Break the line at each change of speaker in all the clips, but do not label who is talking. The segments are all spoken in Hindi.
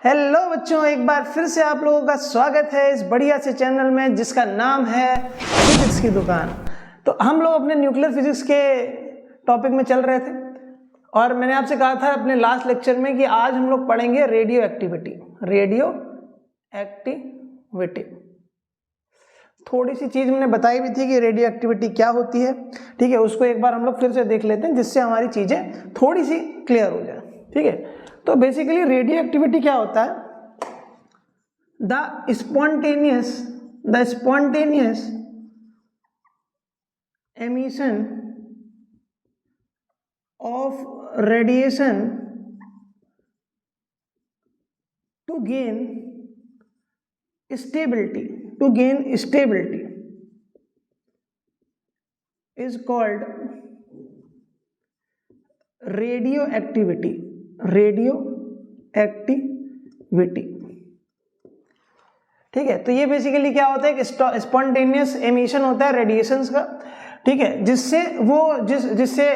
हेलो बच्चों, एक बार फिर से आप लोगों का स्वागत है इस बढ़िया से चैनल में जिसका नाम है फिजिक्स की दुकान। तो हम लोग अपने न्यूक्लियर फिजिक्स के टॉपिक में चल रहे थे और मैंने आपसे कहा था अपने लास्ट लेक्चर में कि आज हम लोग पढ़ेंगे रेडियो एक्टिविटी। थोड़ी सी चीज मैंने बताई भी थी कि रेडियो एक्टिविटी क्या होती है, ठीक है। उसको एक बार हम लोग फिर से देख लेते हैं जिससे हमारी चीजें थोड़ी सी क्लियर हो जाए, ठीक है। तो बेसिकली रेडियो एक्टिविटी क्या होता है? The spontaneous emission of radiation to gain stability is called radioactivity। ठीक है। तो ये बेसिकली क्या होता है कि स्पॉन्टेनियस एमिशन होता है रेडिएशंस का, ठीक है, जिससे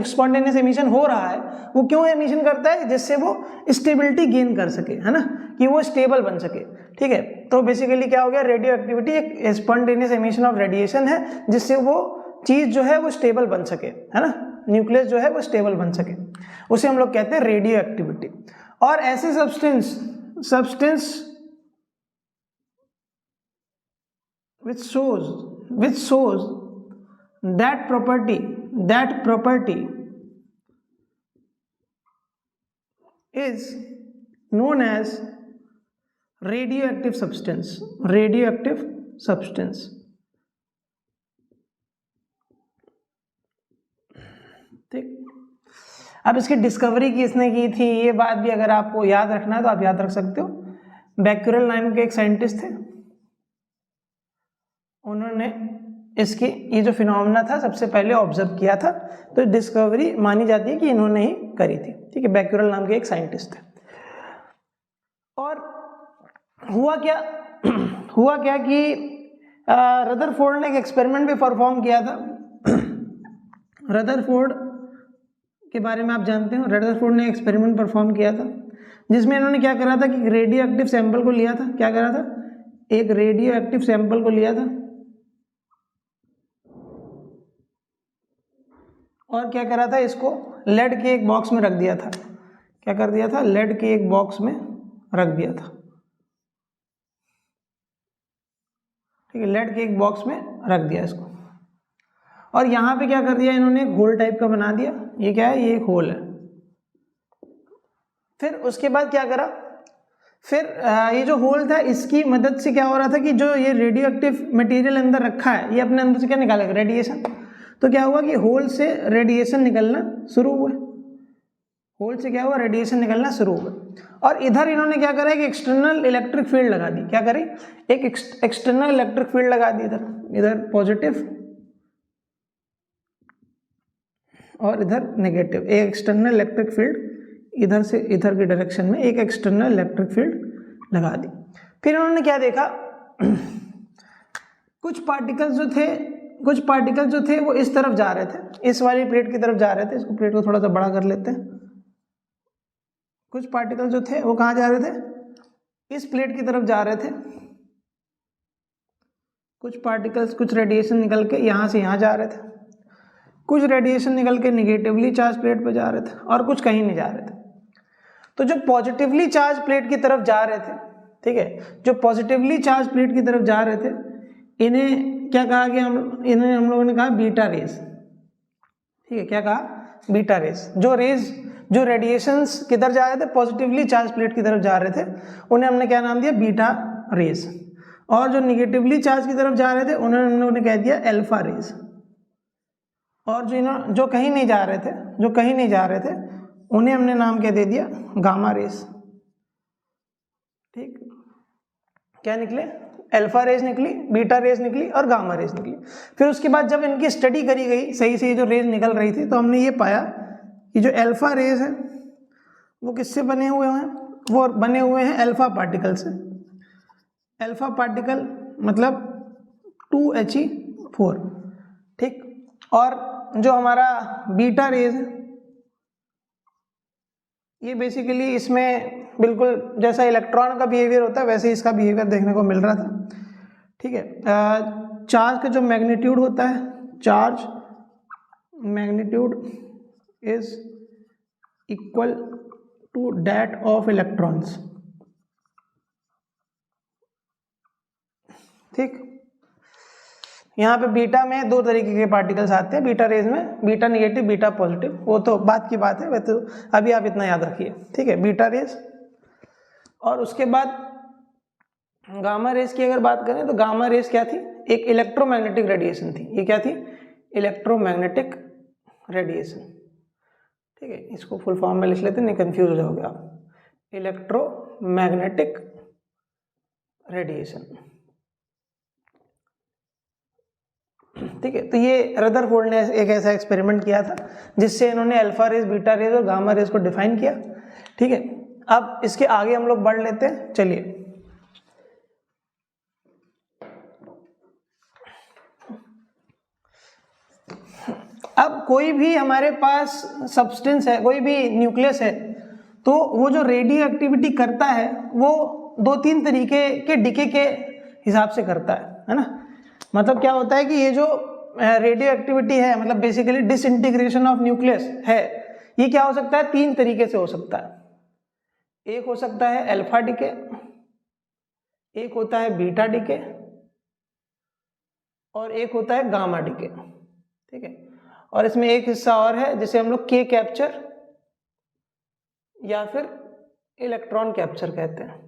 स्पॉन्टेनियस एमिशन हो रहा है वो क्यों एमिशन करता है? जिससे वो स्टेबिलिटी गेन कर सके, है ना, कि वो स्टेबल बन सके, ठीक है। तो बेसिकली क्या हो गया, रेडियो एक्टिविटी एक स्पॉन्टेनियस एमिशन ऑफ रेडिएशन है जिससे वो चीज जो है वो स्टेबल बन सके, है ना, न्यूक्लियस जो है वो स्टेबल बन सके, उसे हम लोग कहते हैं रेडियो एक्टिविटी। और ऐसे substance which shows that property is known as radioactive substance। ठीक। अब इसकी डिस्कवरी किसने की थी ये बात भी अगर आपको याद रखना है तो आप याद रख सकते हो। बैक्यूरेल नाम के एक साइंटिस्ट थे, उन्होंने इसकी ये जो फिनोमेना था सबसे पहले ऑब्जर्व किया था, तो डिस्कवरी मानी जाती है कि इन्होंने ही करी थी, ठीक है। बैक्यूरेल नाम के एक साइंटिस्ट थे। और हुआ क्या कि रदरफोर्ड ने एक एक्सपेरिमेंट भी परफॉर्म किया था। रदरफोर्ड के बारे में आप जानते हो, रदरफोर्ड ने एक्सपेरिमेंट परफॉर्म किया था जिसमें इन्होंने क्या करा था कि रेडियो एक्टिव सैंपल को लिया था। क्या करा था? एक रेडियो एक्टिव सैंपल को लिया था और क्या करा था, इसको लेड के एक बॉक्स में रख दिया था। क्या कर दिया था? लेड के एक बॉक्स में रख दिया था, ठीक है। लेड के एक बॉक्स में रख दिया इसको, और यहां पे क्या कर दिया इन्होंने, एक होल टाइप का बना दिया। ये क्या है? ये एक होल है। फिर उसके बाद क्या करा, फिर ये जो होल था इसकी मदद से क्या हो रहा था कि जो ये रेडियो एक्टिव मटेरियल अंदर रखा है ये अपने अंदर से क्या निकालेगा? रेडिएशन। तो क्या हुआ कि होल से रेडिएशन निकलना शुरू हुआ। होल से क्या हुआ? रेडिएशन निकलना शुरू हुआ। और इधर इन्होंने क्या करा, एक एक्सटर्नल इलेक्ट्रिक फील्ड लगा दी। क्या करी? एक एक्सटर्नल इलेक्ट्रिक फील्ड लगा दी, इधर पॉजिटिव और इधर नेगेटिव। एक एक्सटर्नल इलेक्ट्रिक फील्ड इधर से इधर की डायरेक्शन में एक एक्सटर्नल इलेक्ट्रिक फील्ड लगा दी। फिर इन्होंने क्या देखा, कुछ पार्टिकल्स जो थे वो इस तरफ जा रहे थे, इस वाली प्लेट की तरफ जा रहे थे। इसको प्लेट को थोड़ा सा बड़ा कर लेते हैं। कुछ पार्टिकल जो थे वो कहाँ जा रहे थे? इस प्लेट की तरफ जा रहे थे। कुछ पार्टिकल्स, कुछ रेडिएशन निकल के यहाँ से यहाँ जा रहे थे। कुछ रेडिएशन निकल के निगेटिवली चार्ज प्लेट पे जा रहे थे और कुछ कहीं नहीं जा रहे थे। तो जो पॉजिटिवली चार्ज प्लेट की तरफ जा रहे थे, ठीक है, जो पॉजिटिवली चार्ज प्लेट की तरफ जा रहे थे, इन्हें क्या कहा कि हम लोगों ने कहा बीटा रेज, ठीक है। क्या कहा? Beta raise. जो रेडिएशंस किधर जा रहे थे? पॉजिटिवली चार्ज प्लेट की तरफ जा रहे थे, उन्हें हमने क्या नाम दिया? Beta raise. और जो निगेटिवली चार्ज की तरफ जा रहे थे उन्हें हम लोगों ने कह दिया अल्फा रेज। और जो कहीं नहीं जा रहे थे उन्हें हमने नाम क्या दे दिया? Gamma rays. ठीक। क्या निकले? अल्फा रेज निकली, बीटा रेज निकली और गामा रेज निकली। फिर उसके बाद जब इनकी स्टडी करी गई सही से, जो रेज निकल रही थी, तो हमने ये पाया कि जो अल्फा रेज है वो किससे बने हुए हैं? वो बने हुए हैं अल्फा पार्टिकल से। अल्फा पार्टिकल मतलब 2He4, ठीक। और जो हमारा बीटा रेज है ये बेसिकली इसमें बिल्कुल जैसा इलेक्ट्रॉन का बिहेवियर होता है वैसे ही इसका बिहेवियर देखने को मिल रहा था, ठीक है। चार्ज का जो मैग्नीट्यूड होता है, charge magnitude is equal to that of electrons, ठीक। यहाँ पे बीटा में दो तरीके के पार्टिकल्स आते हैं, बीटा रेज में बीटा निगेटिव बीटा पॉजिटिव, वो तो बात की बात है, वह तो अभी आप इतना याद रखिए, ठीक है, बीटा रेज। और उसके बाद गामा रेज की अगर बात करें तो गामा रेज क्या थी, एक इलेक्ट्रोमैग्नेटिक रेडिएशन थी। ये क्या थी, इलेक्ट्रोमैग्नेटिक रेडिएशन, ठीक है। इसको फुल फॉर्म में लिख लेते हैं, नहीं कंफ्यूज हो जाओगे आप, इलेक्ट्रोमैग्नेटिक रेडिएशन, ठीक है। तो ये रदरफोर्ड ने एक ऐसा एक्सपेरिमेंट किया था जिससे इन्होंने अल्फा रेज, बीटा रेज और गामा रेज को डिफाइन किया, ठीक है। अब इसके आगे हम लोग बढ़ लेते हैं, चलिए। अब कोई भी हमारे पास सब्सटेंस है, कोई भी न्यूक्लियस है, तो वो जो रेडियो एक्टिविटी करता है वो दो तीन तरीके के डिके के हिसाब से करता है ना। मतलब क्या होता है कि ये जो रेडियो एक्टिविटी है, मतलब बेसिकली डिसइंटीग्रेशन ऑफ न्यूक्लियस है, ये क्या हो सकता है, तीन तरीके से हो सकता है। एक हो सकता है अल्फा डिके, एक होता है बीटा डिके और एक होता है गामा डिके, ठीक है। और इसमें एक हिस्सा और है जिसे हम लोग के कैप्चर या फिर इलेक्ट्रॉन कैप्चर कहते हैं।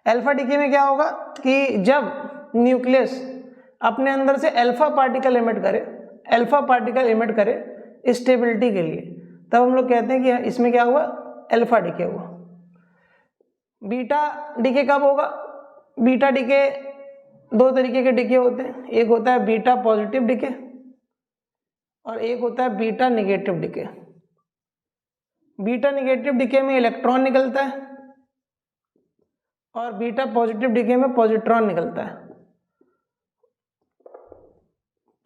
अल्फा डिके में क्या होगा कि जब न्यूक्लियस अपने अंदर से अल्फा पार्टिकल इमिट करे स्टेबिलिटी के लिए, तब हम लोग कहते हैं कि इसमें क्या हुआ, अल्फा डिके हुआ। बीटा डिके कब होगा, बीटा डिके दो तरीके के डिके होते हैं, एक होता है बीटा पॉजिटिव डिके और एक होता है beta negative decay. Beta negative decay में इलेक्ट्रॉन निकलता है और बीटा पॉजिटिव डिके में पॉजिट्रॉन निकलता है,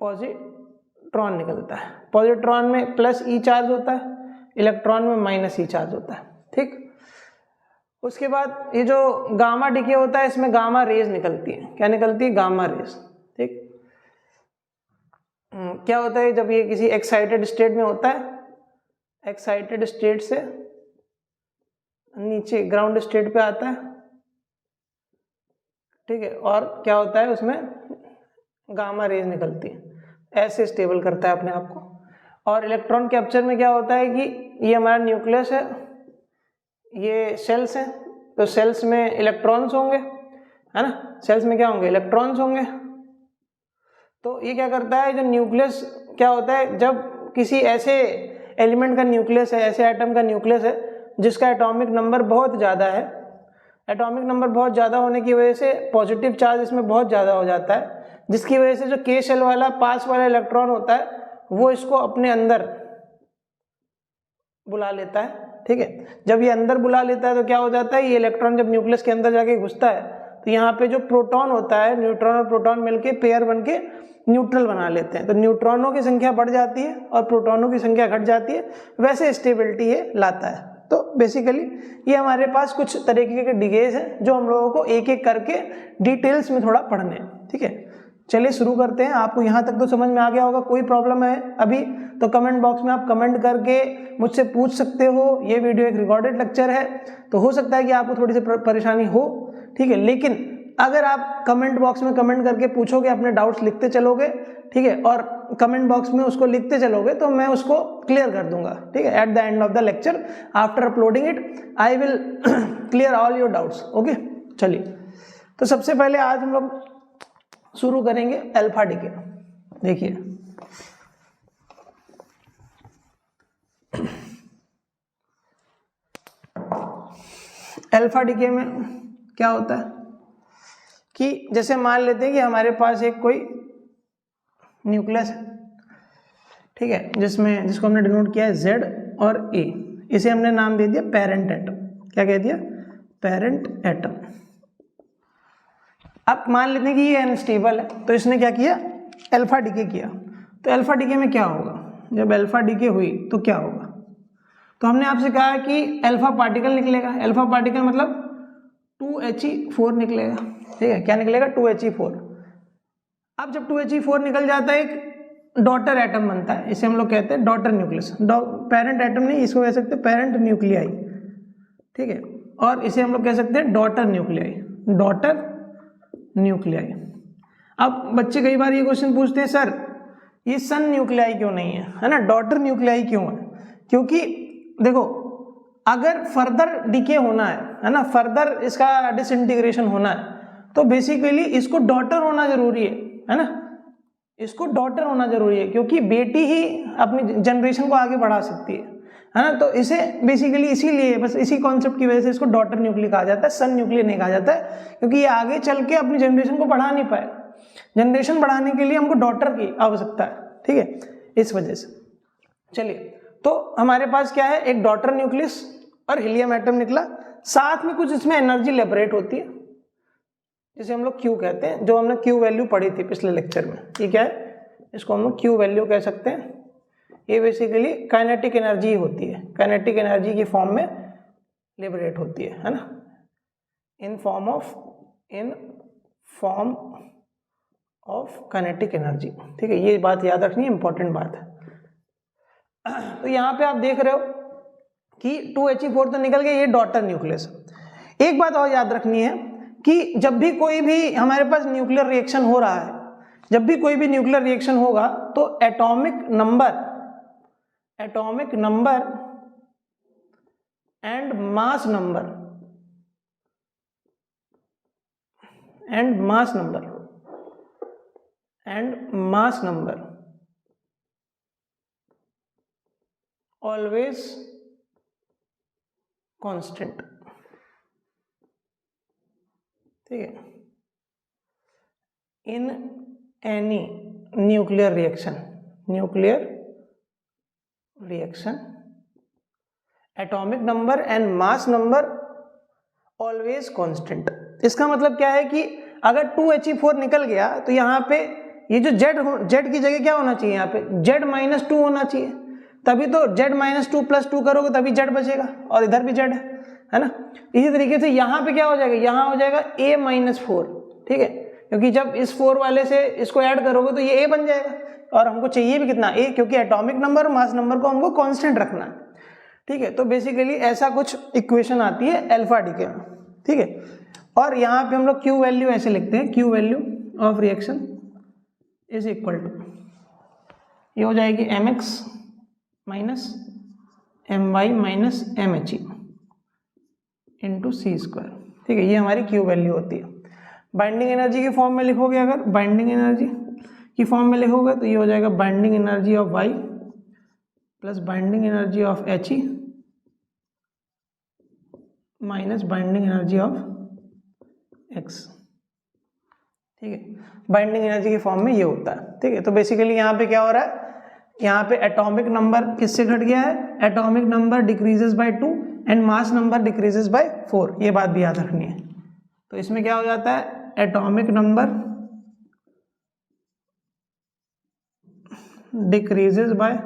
पॉजिट्रॉन निकलता है। पॉजिट्रॉन में प्लस ई चार्ज होता है, इलेक्ट्रॉन में माइनस ई चार्ज होता है, ठीक। उसके बाद ये जो गामा डिके होता है, इसमें गामा रेज निकलती है। क्या निकलती है, गामा रेज, ठीक। क्या होता है जब ये किसी एक्साइटेड स्टेट में होता है, एक्साइटेड स्टेट से नीचे ग्राउंड स्टेट पे आता है, ठीक है। और क्या होता है उसमें गामा रेज निकलती है, ऐसे स्टेबल करता है अपने आप को। और इलेक्ट्रॉन कैप्चर में क्या होता है कि ये हमारा न्यूक्लियस है, ये सेल्स हैं, तो सेल्स में इलेक्ट्रॉन्स होंगे, है ना, सेल्स में क्या होंगे, इलेक्ट्रॉन्स होंगे। तो ये क्या करता है, जो न्यूक्लियस क्या होता है, जब किसी ऐसे एलिमेंट का न्यूक्लियस है, ऐसे एटम का न्यूक्लियस है जिसका एटॉमिक नंबर बहुत ज़्यादा है, एटॉमिक नंबर बहुत ज़्यादा होने की वजह से पॉजिटिव चार्ज इसमें बहुत ज़्यादा हो जाता है, जिसकी वजह से जो के शेल वाला पास वाला इलेक्ट्रॉन होता है वो इसको अपने अंदर बुला लेता है, ठीक है। जब ये अंदर बुला लेता है तो क्या हो जाता है, ये इलेक्ट्रॉन जब न्यूक्लियस के अंदर जाके घुसता है तो यहाँ पे जो प्रोटॉन होता है, न्यूट्रॉन और प्रोटॉन मिलके पेयर बन के न्यूट्रल बना लेते हैं। तो न्यूट्रॉनों की संख्या बढ़ जाती है और प्रोटॉनों की संख्या घट जाती है, वैसे स्टेबिलिटी ये लाता है। तो बेसिकली ये हमारे पास कुछ तरीके के डिकेज हैं जो हम लोगों को एक एक करके डिटेल्स में थोड़ा पढ़ने हैं, ठीक है। चलिए शुरू करते हैं। आपको यहाँ तक तो समझ में आ गया होगा, कोई प्रॉब्लम है अभी तो कमेंट बॉक्स में आप कमेंट करके मुझसे पूछ सकते हो। ये वीडियो एक रिकॉर्डेड लेक्चर है तो हो सकता है कि आपको थोड़ी सी परेशानी हो, ठीक है। लेकिन अगर आप कमेंट बॉक्स में कमेंट करके पूछोगे, अपने डाउट्स लिखते चलोगे, ठीक है, और कमेंट बॉक्स में उसको लिखते चलोगे तो मैं उसको क्लियर कर दूंगा, ठीक है। At the end of the lecture after uploading it I will clear all your doubts, okay. चलिए, तो सबसे पहले आज हम लोग शुरू करेंगे अल्फा डिके। देखिए अल्फा डिके में क्या होता है कि जैसे मान लेते हैं कि हमारे पास एक कोई न्यूक्लियस है, ठीक है, जिसको हमने डिनोट किया है Z और A। इसे हमने नाम दे दिया पेरेंट एटम। क्या कह दिया, पेरेंट एटम। अब मान लेते हैं कि ये अनस्टेबल है, तो इसने क्या किया, अल्फा डिके किया। तो अल्फा डिके में क्या होगा, जब अल्फा डिके हुई तो क्या होगा, तो हमने आपसे कहा कि अल्फा पार्टिकल निकलेगा, अल्फा पार्टिकल मतलब 2He4 निकलेगा, ठीक है, क्या निकलेगा 2He4। अब जब 2He4 निकल जाता है एक डॉटर एटम बनता है, इसे हम लोग कहते हैं डॉटर न्यूक्लियस, पेरेंट एटम नहीं, इसको कह सकते हैं पेरेंट न्यूक्लियाई, ठीक है, और इसे हम लोग कह सकते हैं डॉटर न्यूक्लियाई, डॉटर न्यूक्लियाई। अब बच्चे कई बार ये क्वेश्चन पूछते हैं सर ये सन न्यूक्लियाई क्यों नहीं है ना, डॉटर न्यूक्लियाई क्यों है? क्योंकि देखो अगर फर्दर डिके होना है ना, फर्दर इसका डिसइंटीग्रेशन होना है तो बेसिकली इसको डॉटर होना जरूरी है ना, इसको डॉटर होना जरूरी है, क्योंकि बेटी ही अपनी जनरेशन को आगे बढ़ा सकती है ना। तो इसे बेसिकली इसीलिए, बस इसी कॉन्सेप्ट की वजह से इसको डॉटर न्यूक्लियर कहा जाता है, सन न्यूक्लियर नहीं कहा जाता है, क्योंकि ये आगे चल के अपनी जनरेशन को बढ़ा नहीं पाए। जनरेशन बढ़ाने के लिए हमको डॉटर की आवश्यकता है, ठीक है, इस वजह से। चलिए, तो हमारे पास क्या है, एक डॉटर न्यूक्लियस और हीलियम एटम निकला, साथ में कुछ इसमें एनर्जी लिबरेट होती है जिसे हम लोग क्यू कहते हैं, जो हमने क्यू वैल्यू पढ़ी थी पिछले लेक्चर में। ये क्या है, इसको हम लोग क्यू वैल्यू कह सकते हैं। ये बेसिकली काइनेटिक एनर्जी होती है, काइनेटिक एनर्जी की फॉर्म में लिबरेट होती है ना, in form of kinetic energy, ठीक है, ये बात याद रखनी है, इंपॉर्टेंट बात है। तो यहाँ पे आप देख रहे हो कि 2He4 तो निकल गया, ये डॉटर न्यूक्लियस। एक बात और याद रखनी है कि जब भी कोई भी हमारे पास न्यूक्लियर रिएक्शन हो रहा है, जब भी कोई भी न्यूक्लियर रिएक्शन होगा तो atomic number and mass number always constant, ठीक है, in any nuclear reaction atomic number and mass number always constant. इसका मतलब क्या है कि अगर 2He4 निकल गया तो यहाँ पे ये जो Z की जगह क्या होना चाहिए, यहाँ पे Z-2 होना चाहिए, तभी तो Z-2 + 2 करोगे तभी Z बचेगा, और इधर भी Z है ना। इसी तरीके से यहाँ पे क्या हो जाएगा, यहाँ हो जाएगा A-4, ठीक है, क्योंकि जब इस 4 वाले से इसको ऐड करोगे तो ये A बन जाएगा, और हमको चाहिए भी कितना A, क्योंकि एटॉमिक नंबर और मास नंबर को हमको कांस्टेंट रखना है, ठीक है। तो बेसिकली ऐसा कुछ इक्वेशन आती है अल्फा डीके में, ठीक है। और यहाँ पे हम लोग क्यू वैल्यू ऐसे लिखते हैं, Q value of reaction is equal to, ये हो जाएगी mx - my - mhe into c², ठीक है, ये हमारी क्यू वैल्यू होती है। बाइंडिंग एनर्जी की फॉर्म में लिखोगे, अगर बाइंडिंग एनर्जी की फॉर्म में लिखोगे तो ये हो जाएगा binding energy of y plus binding energy of He minus binding energy of x, ठीक है। बाइंडिंग एनर्जी की फॉर्म में ये होता है, ठीक है। तो बेसिकली यहाँ पे क्या हो रहा है, यहाँ पे एटॉमिक नंबर किससे घट गया है, atomic number decreases by 2 and mass number decreases by 4, ये बात भी याद रखनी है। तो इसमें क्या हो जाता है, atomic number decreases by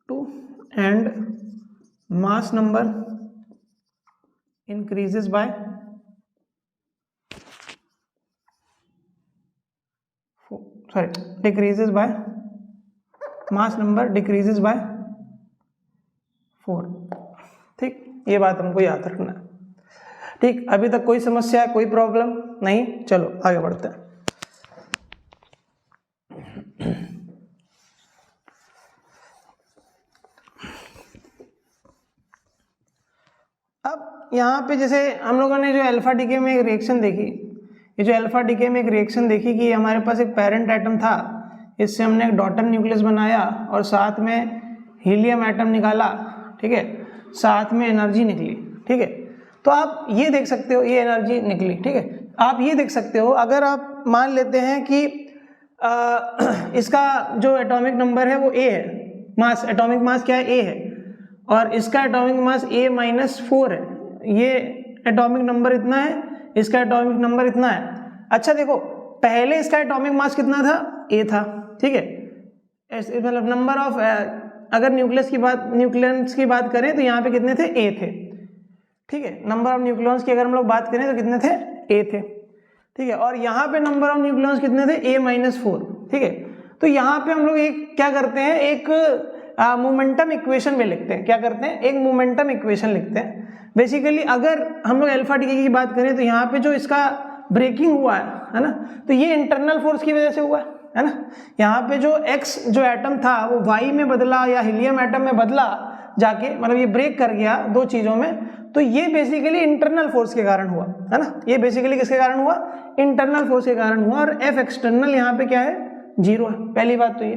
2 and mass number increases by 4, decreases by mass number decreases by 4, ठीक, ये बात हमको याद रखना है, ठीक। अभी तक कोई समस्या है, कोई प्रॉब्लम नहीं, चलो आगे बढ़ते हैं। अब यहाँ पे जैसे हम लोगों ने जो अल्फा डीके में एक रिएक्शन देखी, ये जो अल्फा डीके में एक रिएक्शन देखी कि हमारे पास एक पेरेंट एटम था, इससे हमने एक डॉटर न्यूक्लियस बनाया और साथ में हीलियम एटम निकाला, ठीक है, साथ में एनर्जी निकली, ठीक है। तो आप ये देख सकते हो, ये एनर्जी निकली, ठीक है। आप ये देख सकते हो, अगर आप मान लेते हैं कि इसका जो एटॉमिक नंबर है वो A है, मास, एटॉमिक मास क्या है, A है, और इसका एटॉमिक मास A-4 है, ये एटॉमिक नंबर इतना है, इसका एटॉमिक नंबर इतना है। अच्छा देखो, पहले इसका एटॉमिक मास कितना था, A था, ठीक है, मतलब नंबर ऑफ अगर न्यूक्लियस की बात करें तो यहाँ पे कितने थे, ए थे, ठीक है। नंबर ऑफ न्यूक्लियॉन्स की अगर हम लोग बात करें तो कितने थे, ए थे, ठीक है। और यहाँ पे नंबर ऑफ न्यूक्लियॉन्स कितने थे, A-4, ठीक है। तो यहाँ पे हम लोग एक क्या करते हैं, एक मोमेंटम इक्वेशन में लिखते हैं, क्या करते हैं, एक मोमेंटम इक्वेशन लिखते हैं। बेसिकली अगर हम लोग अल्फा डीके की बात करें तो यहाँ पे जो इसका ब्रेकिंग हुआ है ना, तो ये इंटरनल फोर्स की वजह से हुआ है ना। यहाँ पे जो X जो एटम था वो Y में बदला या हीलियम एटम में बदला जाके, मतलब ये ब्रेक कर गया दो चीजों में, तो ये बेसिकली इंटरनल फोर्स के कारण हुआ है ना। ये बेसिकली किसके कारण हुआ, इंटरनल फोर्स के कारण हुआ। और F एक्सटर्नल यहाँ पे क्या है, 0 है, पहली बात तो ये,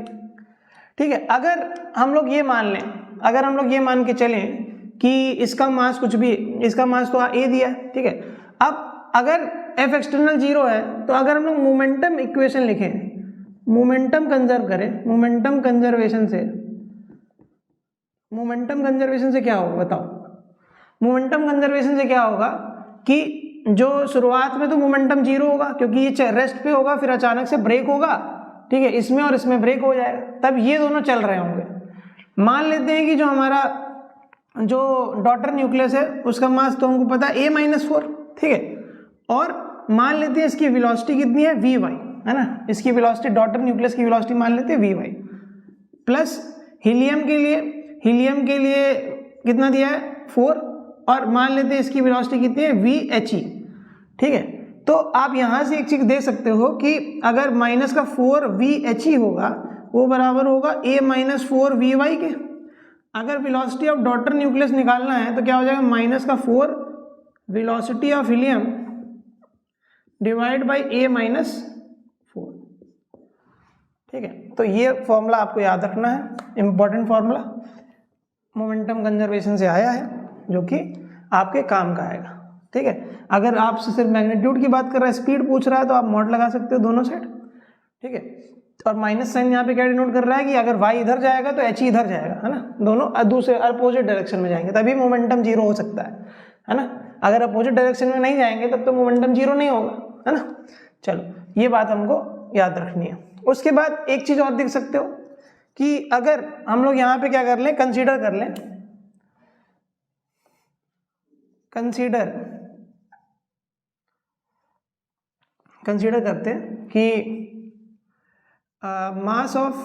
ठीक है। अगर हम लोग ये मान लें, अगर हम लोग ये मान के चलें कि इसका मास कुछ भी, इसका मास तो A दिया है, ठीक है। अब अगर F एक्सटर्नल 0 है तो अगर हम लोग मोमेंटम इक्वेशन लिखें, मोमेंटम कंजर्व करें, मोमेंटम कंजर्वेशन से क्या होगा बताओ। मोमेंटम कंजर्वेशन से क्या होगा कि जो शुरुआत में तो मोमेंटम 0 होगा क्योंकि ये रेस्ट पे होगा, फिर अचानक से ब्रेक होगा, ठीक है, इसमें और इसमें ब्रेक हो जाएगा, तब ये दोनों चल रहे होंगे। मान लेते हैं कि जो हमारा जो डॉटर न्यूक्लियस है उसका मास तो हमको पता है A-4, ठीक है। और मान लेते हैं इसकी वेलोसिटी कितनी है, Vy, है ना। इसकी वेलोसिटी, डॉटर न्यूक्लियस की वेलोसिटी मान लेते हैं Vy, प्लस हीलियम के लिए कितना दिया है, 4, और मान लेते हैं इसकी वेलोसिटी कितनी है, Vhe, ठीक है। तो आप यहां से एक चीज देख सकते हो कि अगर माइनस का 4 Vhe होगा वो बराबर होगा A-4 Vy के। अगर वेलोसिटी ऑफ डॉटर न्यूक्लियस निकालना है तो क्या हो जाएगा, माइनस का 4 velocity of helium divide by A-4, ठीक है। तो ये फॉर्मूला आपको याद रखना है, इंपॉर्टेंट फॉर्मूला, मोमेंटम कंजर्वेशन से आया है, जो कि आपके काम का आएगा, ठीक है। अगर आपसे सिर्फ मैग्नीट्यूड की बात कर रहा है, स्पीड पूछ रहा है, तो आप मॉड लगा सकते हो दोनों साइड, ठीक है। और माइनस साइन यहाँ पे क्या डिनोट कर रहा है कि अगर y इधर जाएगा तो h इधर जाएगा, है ना, दोनों दूसरे अपोजिट डायरेक्शन में जाएंगे, तभी मोमेंटम 0 हो सकता है ना। अगर अपोजिट डायरेक्शन में नहीं जाएंगे तब तो मोमेंटम 0 नहीं होगा, है ना। चलो ये बात हमको याद रखनी है। उसके बाद एक चीज और देख सकते हो कि अगर हम लोग यहाँ पे क्या कर लें, कंसीडर करते हैं कि mass of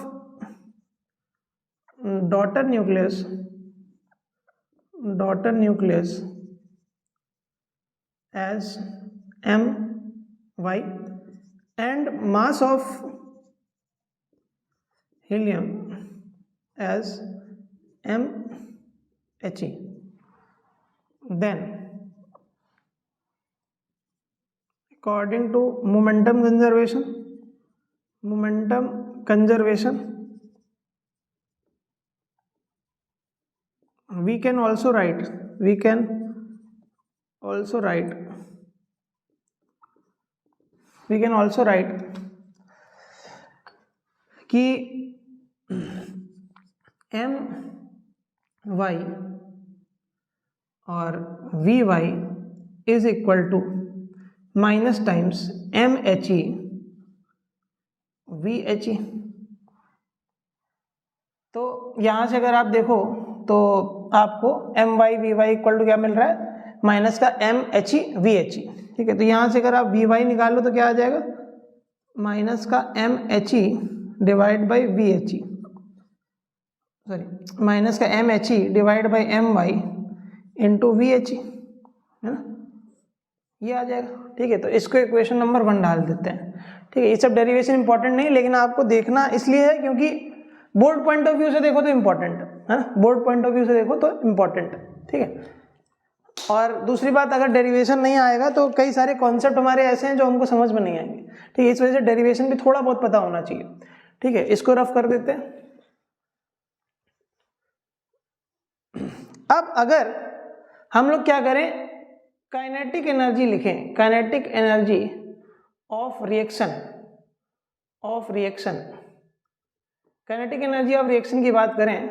daughter nucleus as My and mass of helium as Mhe, then according to momentum conservation we can also write कि My और Vy is equal to minus times Mhe Vhe। तो यहां से अगर आप देखो तो आपको My Vy इक्वल टू क्या मिल रहा है, माइनस का Mhe Vhe, ठीक है। तो यहां से अगर आप Vy निकालो तो क्या आ जाएगा, माइनस का Mhe divide by Vhe, sorry minus का Mhe divide by My into Vhe, है ना, ये आ जाएगा, ठीक है। तो इसको इक्वेशन नंबर 1 डाल देते हैं, ठीक है। ये सब डेरिवेशन इंपॉर्टेंट नहीं, लेकिन आपको देखना इसलिए है क्योंकि बोर्ड पॉइंट ऑफ व्यू से देखो तो इंपॉर्टेंट है ना, बोर्ड पॉइंट ऑफ व्यू से देखो तो इंपॉर्टेंट है, ठीक है। और दूसरी बात, अगर डेरिवेशन नहीं आएगा तो कई सारे कॉन्सेप्ट हमारे ऐसे हैं जो हमको समझ में नहीं आएंगे, ठीक है। इस वजह से डेरिवेशन भी थोड़ा बहुत पता होना चाहिए, ठीक है। इसको रफ कर देते हैं। अब अगर हम लोग क्या करें, काइनेटिक एनर्जी लिखें, काइनेटिक एनर्जी ऑफ रिएक्शन की बात करें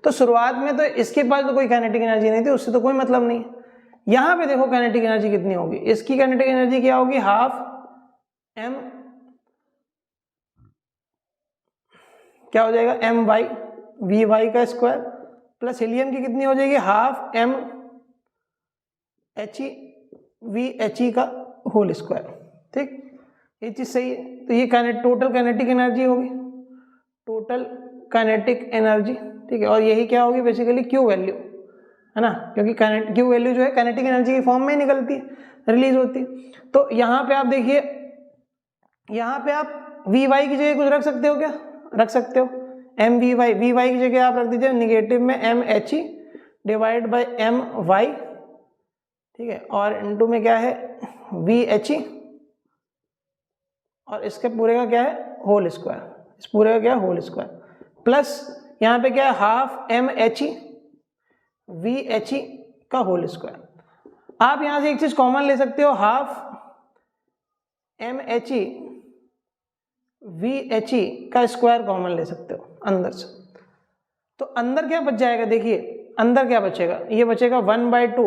तो शुरुआत में तो इसके पास तो कोई काइनेटिक एनर्जी नहीं थी, उससे तो कोई मतलब नहीं। यहां पे देखो काइनेटिक एनर्जी कितनी होगी, इसकी काइनेटिक एनर्जी क्या होगी, हाफ क्या हो जाएगा My वी वाई का स्क्वायर प्लस हीलियम की कितनी हो जाएगी half M H E V H E का होल स्क्वायर। ठीक, ये चीज़ सही है। तो ये टोटल काइनेटिक एनर्जी होगी, टोटल काइनेटिक एनर्जी। ठीक है, और यही क्या होगी बेसिकली क्यू वैल्यू, है ना, क्योंकि क्यू वैल्यू जो है काइनेटिक एनर्जी की फॉर्म में ही निकलती है, रिलीज होती है। तो यहाँ पे आप देखिए, यहाँ पे आप वी वाई की जगह कुछ रख सकते हो क्या, रख सकते हो M V Y, V Y की जगह आप रख दीजिए निगेटिव में M H E divide by M Y. ठीक है, और इनटू में क्या है वी एच ई, और इसके पूरे का क्या है होल स्क्वायर, इस पूरे का क्या है होल स्क्वायर, प्लस यहाँ पे क्या है half M H E V H E का होल स्क्वायर। आप यहाँ से एक चीज कॉमन ले सकते हो, half M H E V H E का स्क्वायर कॉमन ले सकते हो अंदर से। तो अंदर क्या बच जाएगा, देखिए अंदर क्या बचेगा, ये बचेगा 1/2,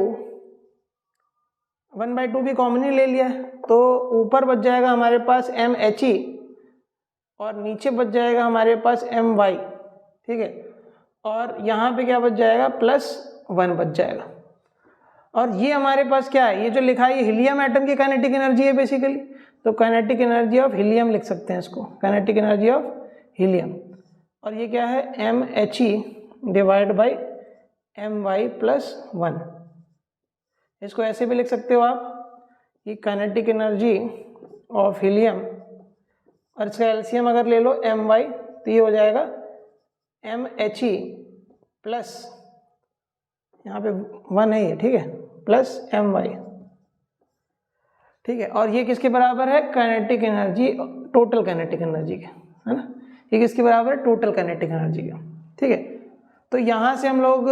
1/2 भी कॉमन ही ले लिया है, तो ऊपर बच जाएगा हमारे पास एम एच ई और नीचे बच जाएगा हमारे पास एम वाई। ठीक है, और यहाँ पे क्या बच जाएगा +1 बच जाएगा। और ये हमारे पास क्या है, ये जो लिखा है ये हीलियम एटम की काइनेटिक एनर्जी है बेसिकली, तो काइनेटिक एनर्जी ऑफ हीलियम लिख सकते हैं इसको, काइनेटिक एनर्जी ऑफ हीलियम। और ये क्या है M H E divide by M Y +1। इसको ऐसे भी लिख सकते हो आप, ये काइनेटिक एनर्जी ऑफ हीलियम, और इसका एलसीएम अगर ले लो एम वाई, तो ये हो जाएगा एम एच ई प्लस, यहाँ पे 1 है ये, ठीक है, प्लस एम वाई। ठीक है, और ये किसके बराबर है kinetic energy, total kinetic energy के, है ना, ये किसके बराबर है टोटल काइनेटिक एनर्जी के। ठीक है, तो यहाँ से हम लोग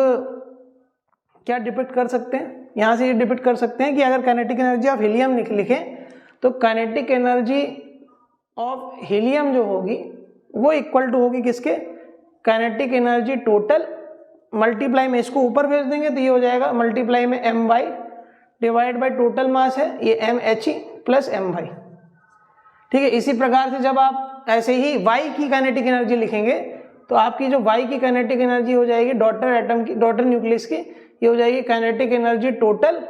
क्या डिपिक्ट कर सकते हैं, यहाँ से ये डिपिक्ट कर सकते हैं कि अगर काइनेटिक एनर्जी ऑफ हीलियम लिखें तो काइनेटिक एनर्जी ऑफ हीलियम जो होगी वो इक्वल टू होगी किसके, काइनेटिक एनर्जी टोटल मल्टीप्लाई में इसको ऊपर भेज देंगे तो ये हो जाएगा मल्टीप्लाई में M Y divide by total mass है ये M H E plus M Y. ठीक है, इसी प्रकार से जब आप ऐसे ही वाई की काइनेटिक एनर्जी लिखेंगे तो आपकी जो वाई की काइनेटिक एनर्जी हो जाएगी डॉटर एटम की, डॉटर न्यूक्लियस की, ये हो जाएगी काइनेटिक एनर्जी टोटल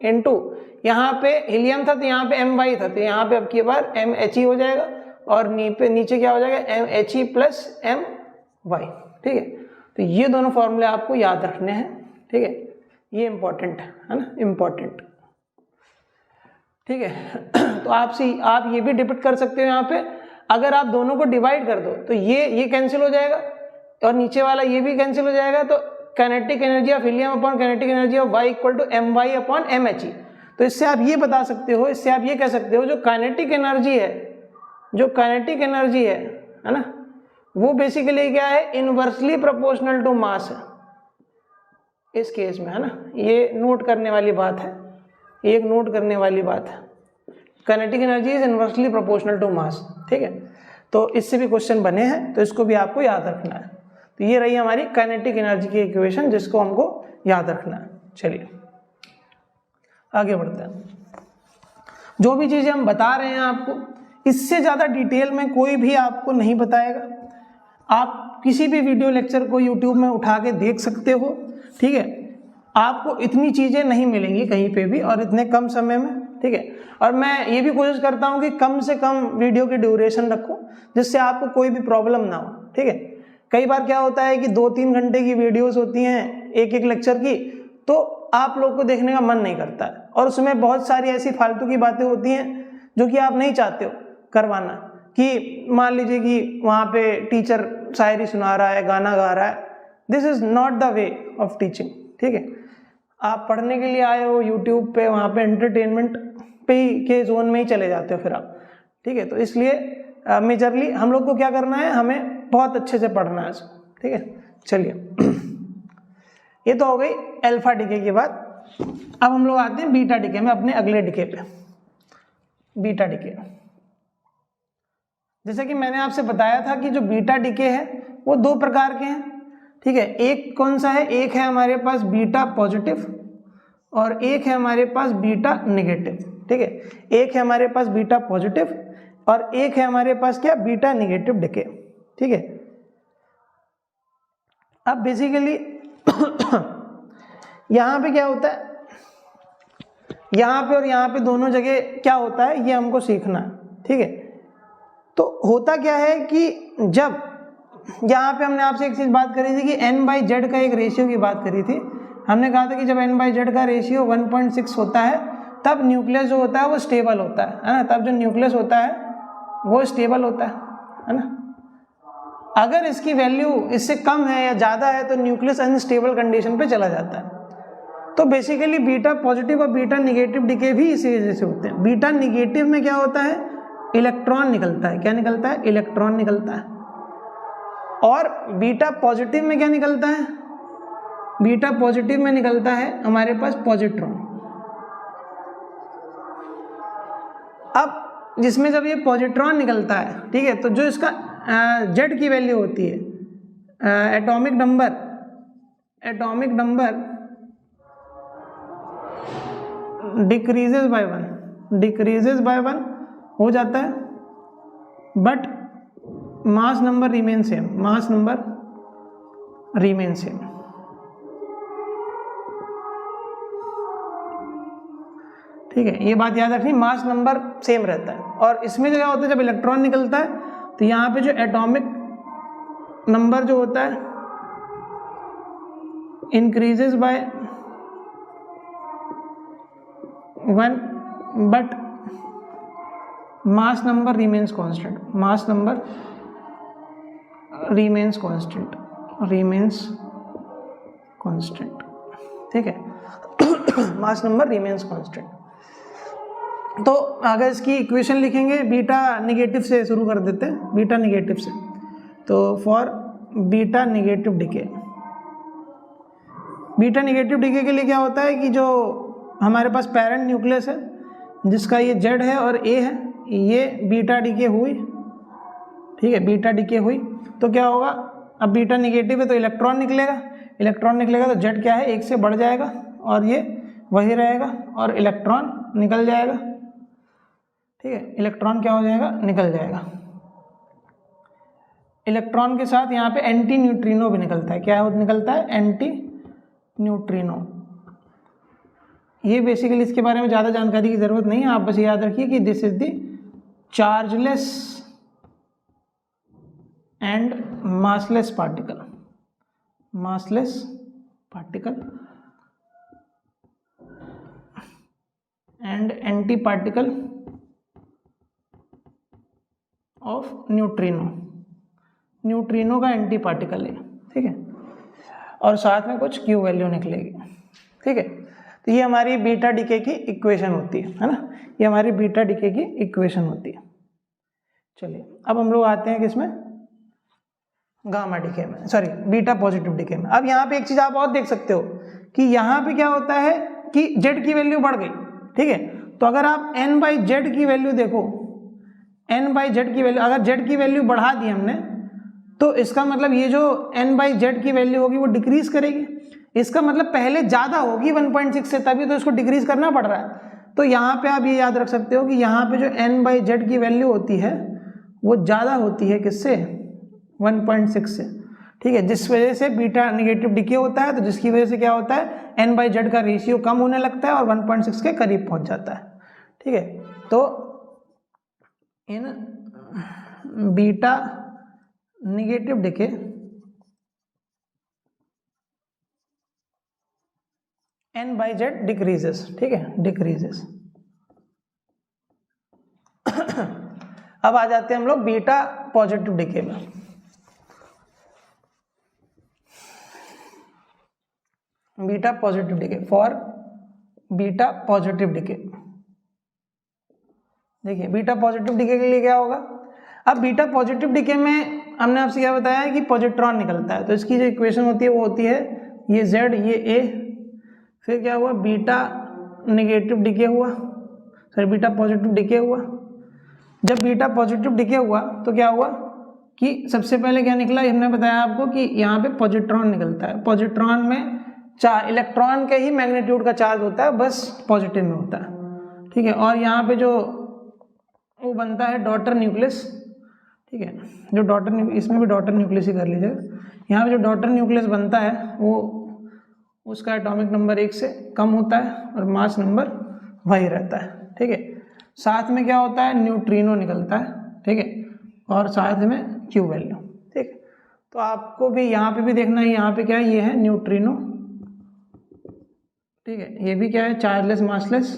इनटू, यहाँ पे हीलियम था तो यहाँ पे एम वाई था, तो यहाँ पे अब की बार एम एच ई हो जाएगा, और नीचे क्या हो जाएगा M H E plus M Y. ठीक है, तो ये दोनों फॉर्मूले आपको याद रखने हैं। ठीक है, ये इंपॉर्टेंट है ना, इंपॉर्टेंट। ठीक है, तो आप ये भी डिपिक्ट कर सकते हो यहाँ पे, अगर आप दोनों को डिवाइड कर दो तो ये कैंसिल हो जाएगा और नीचे वाला ये भी कैंसिल हो जाएगा, तो kinetic energy of helium upon kinetic energy of Y equal to M Y upon M H E. तो इससे आप ये बता सकते हो, इससे आप ये कह सकते हो जो काइनेटिक एनर्जी है, जो काइनेटिक एनर्जी है ना, वो बेसिकली क्या है इनवर्सली प्रोपोर्शनल टू मास है इस केस में, है ना, ये नोट करने वाली बात है, ये एक नोट करने वाली बात है, kinetic energy is inversely proportional to mass. ठीक है, तो इससे भी क्वेश्चन बने हैं, तो इसको भी आपको याद रखना है। तो ये रही हमारी काइनेटिक एनर्जी की इक्वेशन जिसको हमको याद रखना है। चलिए आगे बढ़ते हैं। जो भी चीजें हम बता रहे हैं आपको, इससे ज्यादा डिटेल में कोई भी आपको नहीं बताएगा। आप किसी भी वीडियो लेक्चर को यूट्यूब में उठा के देख सकते हो। ठीक है, आपको इतनी चीजें नहीं मिलेंगी कहीं पे भी और इतने कम समय में। ठीक है, और मैं ये भी कोशिश करता हूँ कि कम से कम वीडियो की ड्यूरेशन रखूँ जिससे आपको कोई भी प्रॉब्लम ना हो। ठीक है, कई बार क्या होता है कि 2-3 घंटे की वीडियोस होती हैं एक लेक्चर की, तो आप लोग को देखने का मन नहीं करता है, और उसमें बहुत सारी ऐसी फालतू की बातें होती हैं जो कि आप नहीं चाहते हो करवाना, कि मान लीजिए कि वहाँ पे टीचर शायरी सुना रहा है, गाना गा रहा है, this is not the way of teaching. ठीक है, आप पढ़ने के लिए आए हो यूट्यूब पे, वहाँ पे एंटरटेनमेंट पे ही के जोन में ही चले जाते हो फिर आप। ठीक है, तो इसलिए मेजरली हम लोग को क्या करना है, हमें बहुत अच्छे से पढ़ना है इसको। ठीक है, चलिए ये तो हो गई अल्फा डीके की बात। अब हम लोग आते हैं बीटा डीके में, अपने अगले डीके पे, बीटा डीके। जैसे कि मैंने आपसे बताया था कि जो बीटा डीके है वो 2 प्रकार के हैं। ठीक है, एक कौन सा है, एक है हमारे पास बीटा पॉजिटिव और एक है हमारे पास बीटा नेगेटिव। ठीक है, एक है हमारे पास बीटा पॉजिटिव और एक है हमारे पास क्या बीटा नेगेटिव डीके। ठीक है, अब बेसिकली यहाँ पे क्या होता है, यहाँ पे और यहाँ पे दोनों जगह क्या होता है ये हमको सीखना है, ठीक है। तो होता क्या है कि जब यहाँ पे हमने आपसे एक चीज़ बात करी थी कि n/z का एक रेशियो की बात करी थी। हमने कहा था कि जब n/z का रेशियो 1.6 होता है तब न्यूक्लियस जो होता है वो स्टेबल होता है ना, तब जो न्यूक्लियस होता है वो स्टेबल होता है ना। अगर इसकी वैल्यू इससे कम है या ज़्यादा है तो न्यूक्लियस अनस्टेबल कंडीशन पे चला जाता है। तो बेसिकली बीटा पॉजिटिव और बीटा निगेटिव डिके भी इसी वजह से होते हैं। बीटा निगेटिव में क्या होता है, इलेक्ट्रॉन निकलता है। क्या निकलता है? इलेक्ट्रॉन निकलता है। और बीटा पॉजिटिव में क्या निकलता है? बीटा पॉजिटिव में निकलता है हमारे पास पॉजिट्रॉन। अब जिसमें जब ये पॉजिट्रॉन निकलता है, ठीक है, तो जो इसका जेड की वैल्यू होती है, atomic number decreases by one हो जाता है, but mass number remain same, ठीक है। ये बात याद रखनी, मास नंबर सेम रहता है। और इसमें जो क्या होता है, जब इलेक्ट्रॉन निकलता है तो यहाँ पे जो एटॉमिक नंबर जो होता है increases by 1 but mass number remains constant, ठीक है। Mass number remains constant. तो अगर इसकी इक्वेशन लिखेंगे, बीटा निगेटिव से शुरू कर देते हैं, बीटा निगेटिव से। तो फॉर बीटा निगेटिव डिके, के लिए क्या होता है कि जो हमारे पास पेरेंट न्यूक्लियस है जिसका ये जेड है और ए है, ये बीटा डिके हुई, ठीक है, बीटा डिके हुई तो क्या होगा, अब बीटा निगेटिव है तो इलेक्ट्रॉन निकलेगा तो जेड क्या है, 1 से बढ़ जाएगा और ये वही रहेगा और इलेक्ट्रॉन निकल जाएगा, ठीक है। इलेक्ट्रॉन क्या हो जाएगा, निकल जाएगा। इलेक्ट्रॉन के साथ यहाँ पे एंटी न्यूट्रिनो भी निकलता है। क्या निकलता है? Anti neutrino. ये बेसिकली इसके बारे में ज़्यादा जानकारी की ज़रूरत नहीं है, आप बस याद रखिए कि this is the chargeless and massless particle and anti particle of neutrino का एंटी पार्टिकल है, ठीक है। और साथ में कुछ क्यू वैल्यू निकलेगी, ठीक है। तो ये हमारी बीटा डिके की इक्वेशन होती है ना, ये हमारी बीटा डिके की इक्वेशन होती है। चलिए अब हम लोग आते हैं किसमें, गामा डिके में, सॉरी बीटा पॉजिटिव डिके में। अब यहाँ पे एक चीज आप और देख सकते हो कि यहाँ पे क्या होता है कि जेड की वैल्यू बढ़ गई, ठीक है। तो अगर आप n/z की वैल्यू देखो, n/z की वैल्यू, अगर z की वैल्यू बढ़ा दी हमने तो इसका मतलब ये जो n/z की वैल्यू होगी वो डिक्रीज करेगी। इसका मतलब पहले ज़्यादा होगी 1.6 से, तभी तो इसको डिक्रीज करना पड़ रहा है। तो यहाँ पे आप ये याद रख सकते हो कि यहाँ पे जो n/z की वैल्यू होती है वो ज़्यादा होती है किससे, 1.6 से, ठीक है। जिस वजह से बीटा निगेटिव डिके होता है, तो जिसकी वजह से क्या होता है, n/z का रेशियो कम होने लगता है और 1.6 के करीब पहुँच जाता है, ठीक है। तो in beta negative decay n/z decreases, ठीक है, डिक्रीजेस। अब आ जाते हैं हम लोग बीटा पॉजिटिव डिके में। Beta positive decay, for beta positive decay, देखिए बीटा पॉजिटिव डिके के लिए क्या होगा। अब बीटा पॉजिटिव डिके में हमने आपसे क्या बताया कि पॉजिट्रॉन निकलता है, तो इसकी जो इक्वेशन होती है वो होती है ये Z, ये A, फिर क्या हुआ, बीटा निगेटिव डिके हुआ, सॉरी बीटा पॉजिटिव डिके हुआ। जब बीटा पॉजिटिव डिके हुआ तो क्या हुआ कि सबसे पहले क्या निकला, हमने बताया आपको कि यहाँ पे पॉजिट्रॉन निकलता है। पॉजिट्रॉन में इलेक्ट्रॉन के ही मैग्नीट्यूड का चार्ज होता है, बस पॉजिटिव में होता है, ठीक है। और यहाँ पे जो वो बनता है डॉटर न्यूक्लियस, ठीक है। जो डॉटर, इसमें भी डॉटर न्यूक्लियस ही कर लीजिएगा। यहाँ पे जो डॉटर न्यूक्लियस बनता है वो उसका एटॉमिक नंबर 1 से कम होता है और मास नंबर वही रहता है। ठीक है। साथ में क्या होता है, न्यूट्रिनो निकलता है। ठीक है। और साथ में क्यू वैल्यू। ठीक है। तो आपको भी यहाँ पे भी देखना है, यहाँ पे क्या है, ये है न्यूट्रिनो। ठीक है। ये भी क्या है, chargeless massless,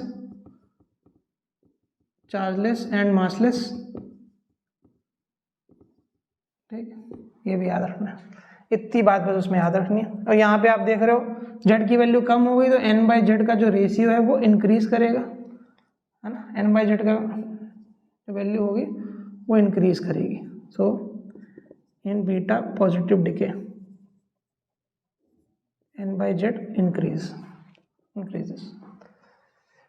chargeless and massless. ठीक, ये भी याद रखना है। इतनी बात बस उसमें याद रखनी है। और यहाँ पे आप देख रहे हो जेड की वैल्यू कम हो गई तो एन बाई जेड का जो रेशियो है वो इंक्रीज करेगा, है ना। एन बाई जेड का जो वैल्यू होगी वो इंक्रीज करेगी। So in beta positive decay N by Z increases.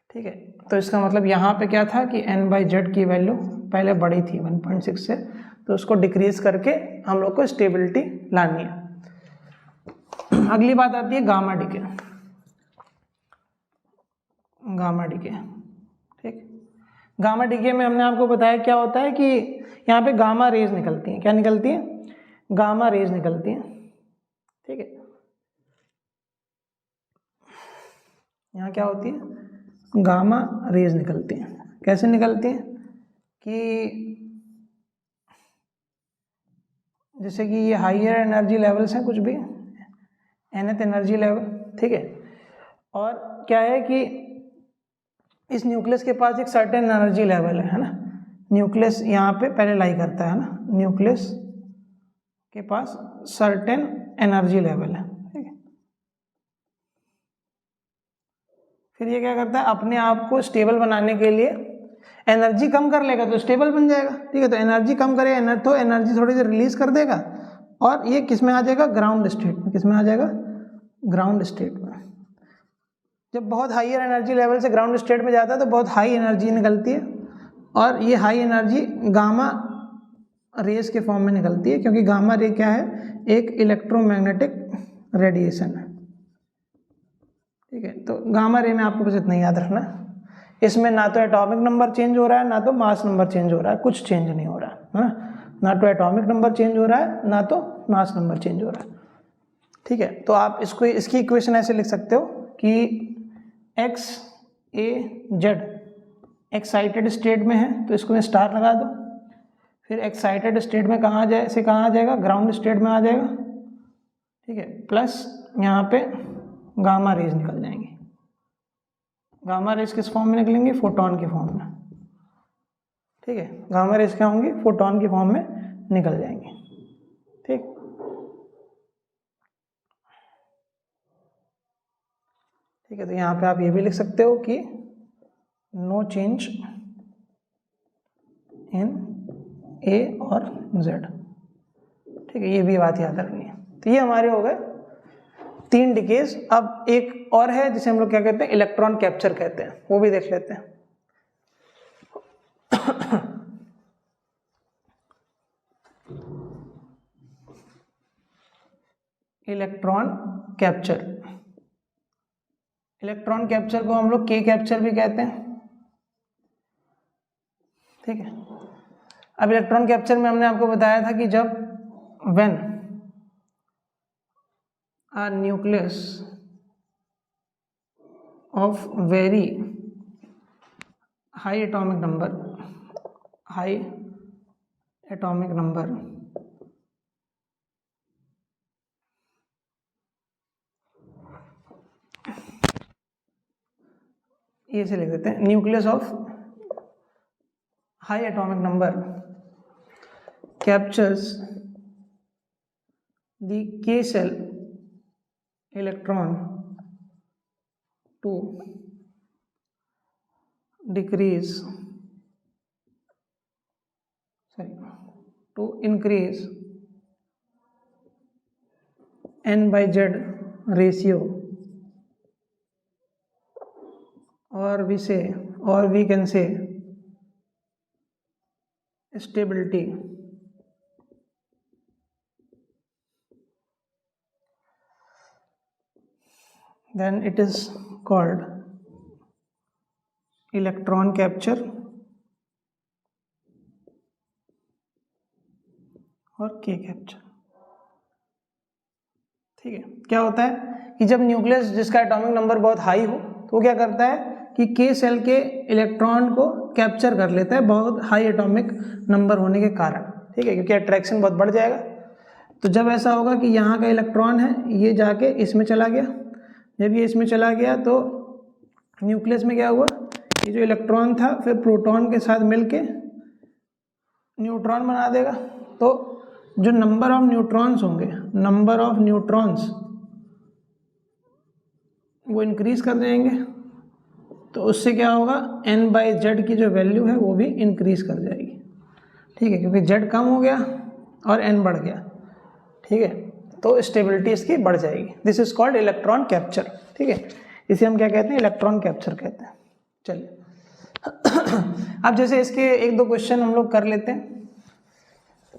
ठीक है। तो इसका मतलब यहाँ पे क्या था कि एन बाई जेड की वैल्यू पहले बड़ी थी 1.6 से, तो उसको डिक्रीज करके हम लोग को स्टेबिलिटी लानी है। अगली बात आती है गामा डिके। गामा डिके, ठीक। गामा डिके में हमने आपको बताया क्या होता है कि यहाँ पे गामा रेज निकलती हैं। क्या निकलती हैं, गामा रेज निकलती हैं। ठीक है। यहाँ क्या होती है, गामा रेज निकलती हैं। कैसे निकलती हैं कि जैसे कि ये हाइयर एनर्जी लेवल्स हैं, कुछ भी nth एनर्जी लेवल। ठीक है। और क्या है कि इस न्यूक्लियस के पास एक सर्टेन एनर्जी लेवल है ना। न्यूक्लियस यहाँ पे पहले लाई करता है ना, न्यूक्लियस के पास सर्टेन एनर्जी लेवल है। ठीक है। फिर ये क्या करता है, अपने आप को स्टेबल बनाने के लिए एनर्जी कम कर लेगा तो स्टेबल बन जाएगा। ठीक है। तो एनर्जी कम करेगा तो एनर्जी थोड़ी सी रिलीज कर देगा और ये किस में आ जाएगा, ग्राउंड स्टेट में। किस में आ जाएगा, ग्राउंड स्टेट में। जब बहुत हाइयर एनर्जी लेवल से ग्राउंड स्टेट में जाता है तो बहुत हाई एनर्जी निकलती है और ये हाई एनर्जी गामा रेज के फॉर्म में निकलती है, क्योंकि गामा रे क्या है, एक इलेक्ट्रोमैग्नेटिक रेडिएशन है। ठीक है। तो गामा रे में आपको बस इतना याद रखना है, इसमें ना तो एटॉमिक नंबर चेंज हो रहा है ना तो मास नंबर चेंज हो रहा है, कुछ चेंज नहीं हो रहा है ना तो एटॉमिक नंबर चेंज हो रहा है ना तो मास नंबर चेंज हो रहा है। ठीक है। तो आप इसको, इसकी इक्वेशन ऐसे लिख सकते हो कि एक्स ए जेड एक्साइटेड स्टेट में है तो इसको मैं स्टार लगा दो। फिर एक्साइटेड स्टेट में कहाँ जाए से कहाँ आ जाएगा, ग्राउंड स्टेट में आ जाएगा। ठीक है। प्लस यहाँ पे गामा रेज निकल जाएंगे। गामा रेज किस फॉर्म में निकलेंगे, फोटोन के फॉर्म में। ठीक है। गामा रेज क्या होंगी, फोटोन के फॉर्म में निकल जाएंगे। ठीक। ठीक है। तो यहाँ पे आप ये भी लिख सकते हो कि नो चेंज इन ए और जेड। ठीक है। ये भी बात याद रखनी है। तो ये हमारे हो गए 3 डिकेज। अब एक और है जिसे हम लोग क्या कहते हैं, इलेक्ट्रॉन कैप्चर कहते हैं, वो भी देख लेते हैं। इलेक्ट्रॉन कैप्चर, इलेक्ट्रॉन कैप्चर को हम लोग के कैप्चर भी कहते हैं। ठीक है। अब इलेक्ट्रॉन कैप्चर में हमने आपको बताया था कि जब when a nucleus of very high atomic number ये से लिख देते हैं, nucleus of high atomic number captures the K cell electron to increase n by z ratio, or we can say stability. Then it is called electron capture और के कैप्चर। ठीक है, क्या होता है कि जब न्यूक्लियस जिसका एटॉमिक नंबर बहुत हाई हो तो वो क्या करता है कि के सेल के इलेक्ट्रॉन को कैप्चर कर लेता है बहुत हाई एटॉमिक नंबर होने के कारण। ठीक है, क्योंकि अट्रैक्शन बहुत बढ़ जाएगा। तो जब ऐसा होगा कि यहाँ का इलेक्ट्रॉन है ये जाके इसमें चला गया, जब ये इसमें चला गया तो न्यूक्लियस में क्या हुआ, ये जो इलेक्ट्रॉन था फिर प्रोटॉन के साथ मिलके न्यूट्रॉन बना देगा। तो जो नंबर ऑफ न्यूट्रॉन्स होंगे, नंबर ऑफ न्यूट्रॉन्स वो इंक्रीज कर जाएंगे। तो उससे क्या होगा, n/z की जो वैल्यू है वो भी इंक्रीज कर जाएगी। ठीक है, क्योंकि z कम हो गया और n बढ़ गया। ठीक है, तो स्टेबिलिटी इसकी बढ़ जाएगी। This is called electron capture. ठीक है, इसे हम क्या कहते हैं, इलेक्ट्रॉन कैप्चर कहते हैं। चलिए अब जैसे इसके एक दो क्वेश्चन हम लोग कर लेते हैं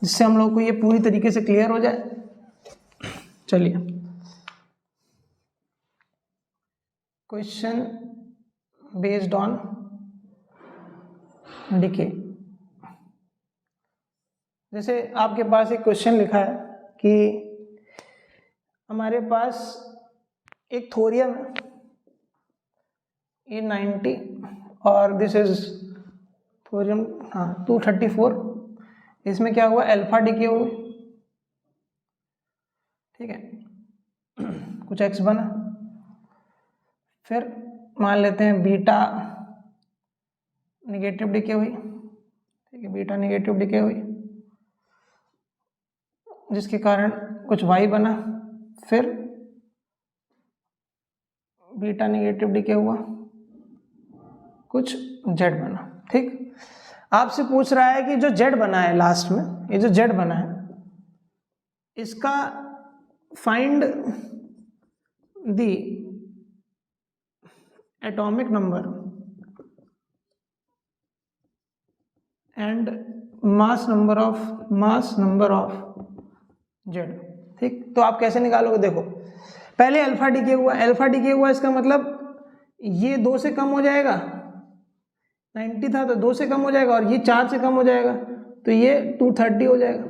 जिससे हम लोग को ये पूरी तरीके से क्लियर हो जाए। चलिए, क्वेश्चन बेस्ड ऑन डिके। जैसे आपके पास एक क्वेश्चन लिखा है कि हमारे पास एक थोरियम है ये 90 और दिस इज थोरियम 234। इसमें क्या हुआ, अल्फा डिके हुई। ठीक है, कुछ एक्स बना, फिर मान लेते हैं बीटा नेगेटिव डिके हुई। ठीक है, बीटा नेगेटिव डिके हुई जिसके कारण कुछ वाई बना, फिर बीटा नेगेटिव डिके हुआ, कुछ जेड बना। ठीक, आपसे पूछ रहा है कि जो जेड बना है लास्ट में, ये जो जेड बना है इसका find the atomic number and mass number of Z. ठीक, तो आप कैसे निकालोगे, देखो पहले अल्फा डिके हुआ, अल्फा डिके हुआ इसका मतलब ये 2 से कम हो जाएगा, 90 था तो 2 से कम हो जाएगा, और ये 4 से कम हो जाएगा तो ये 230 हो जाएगा।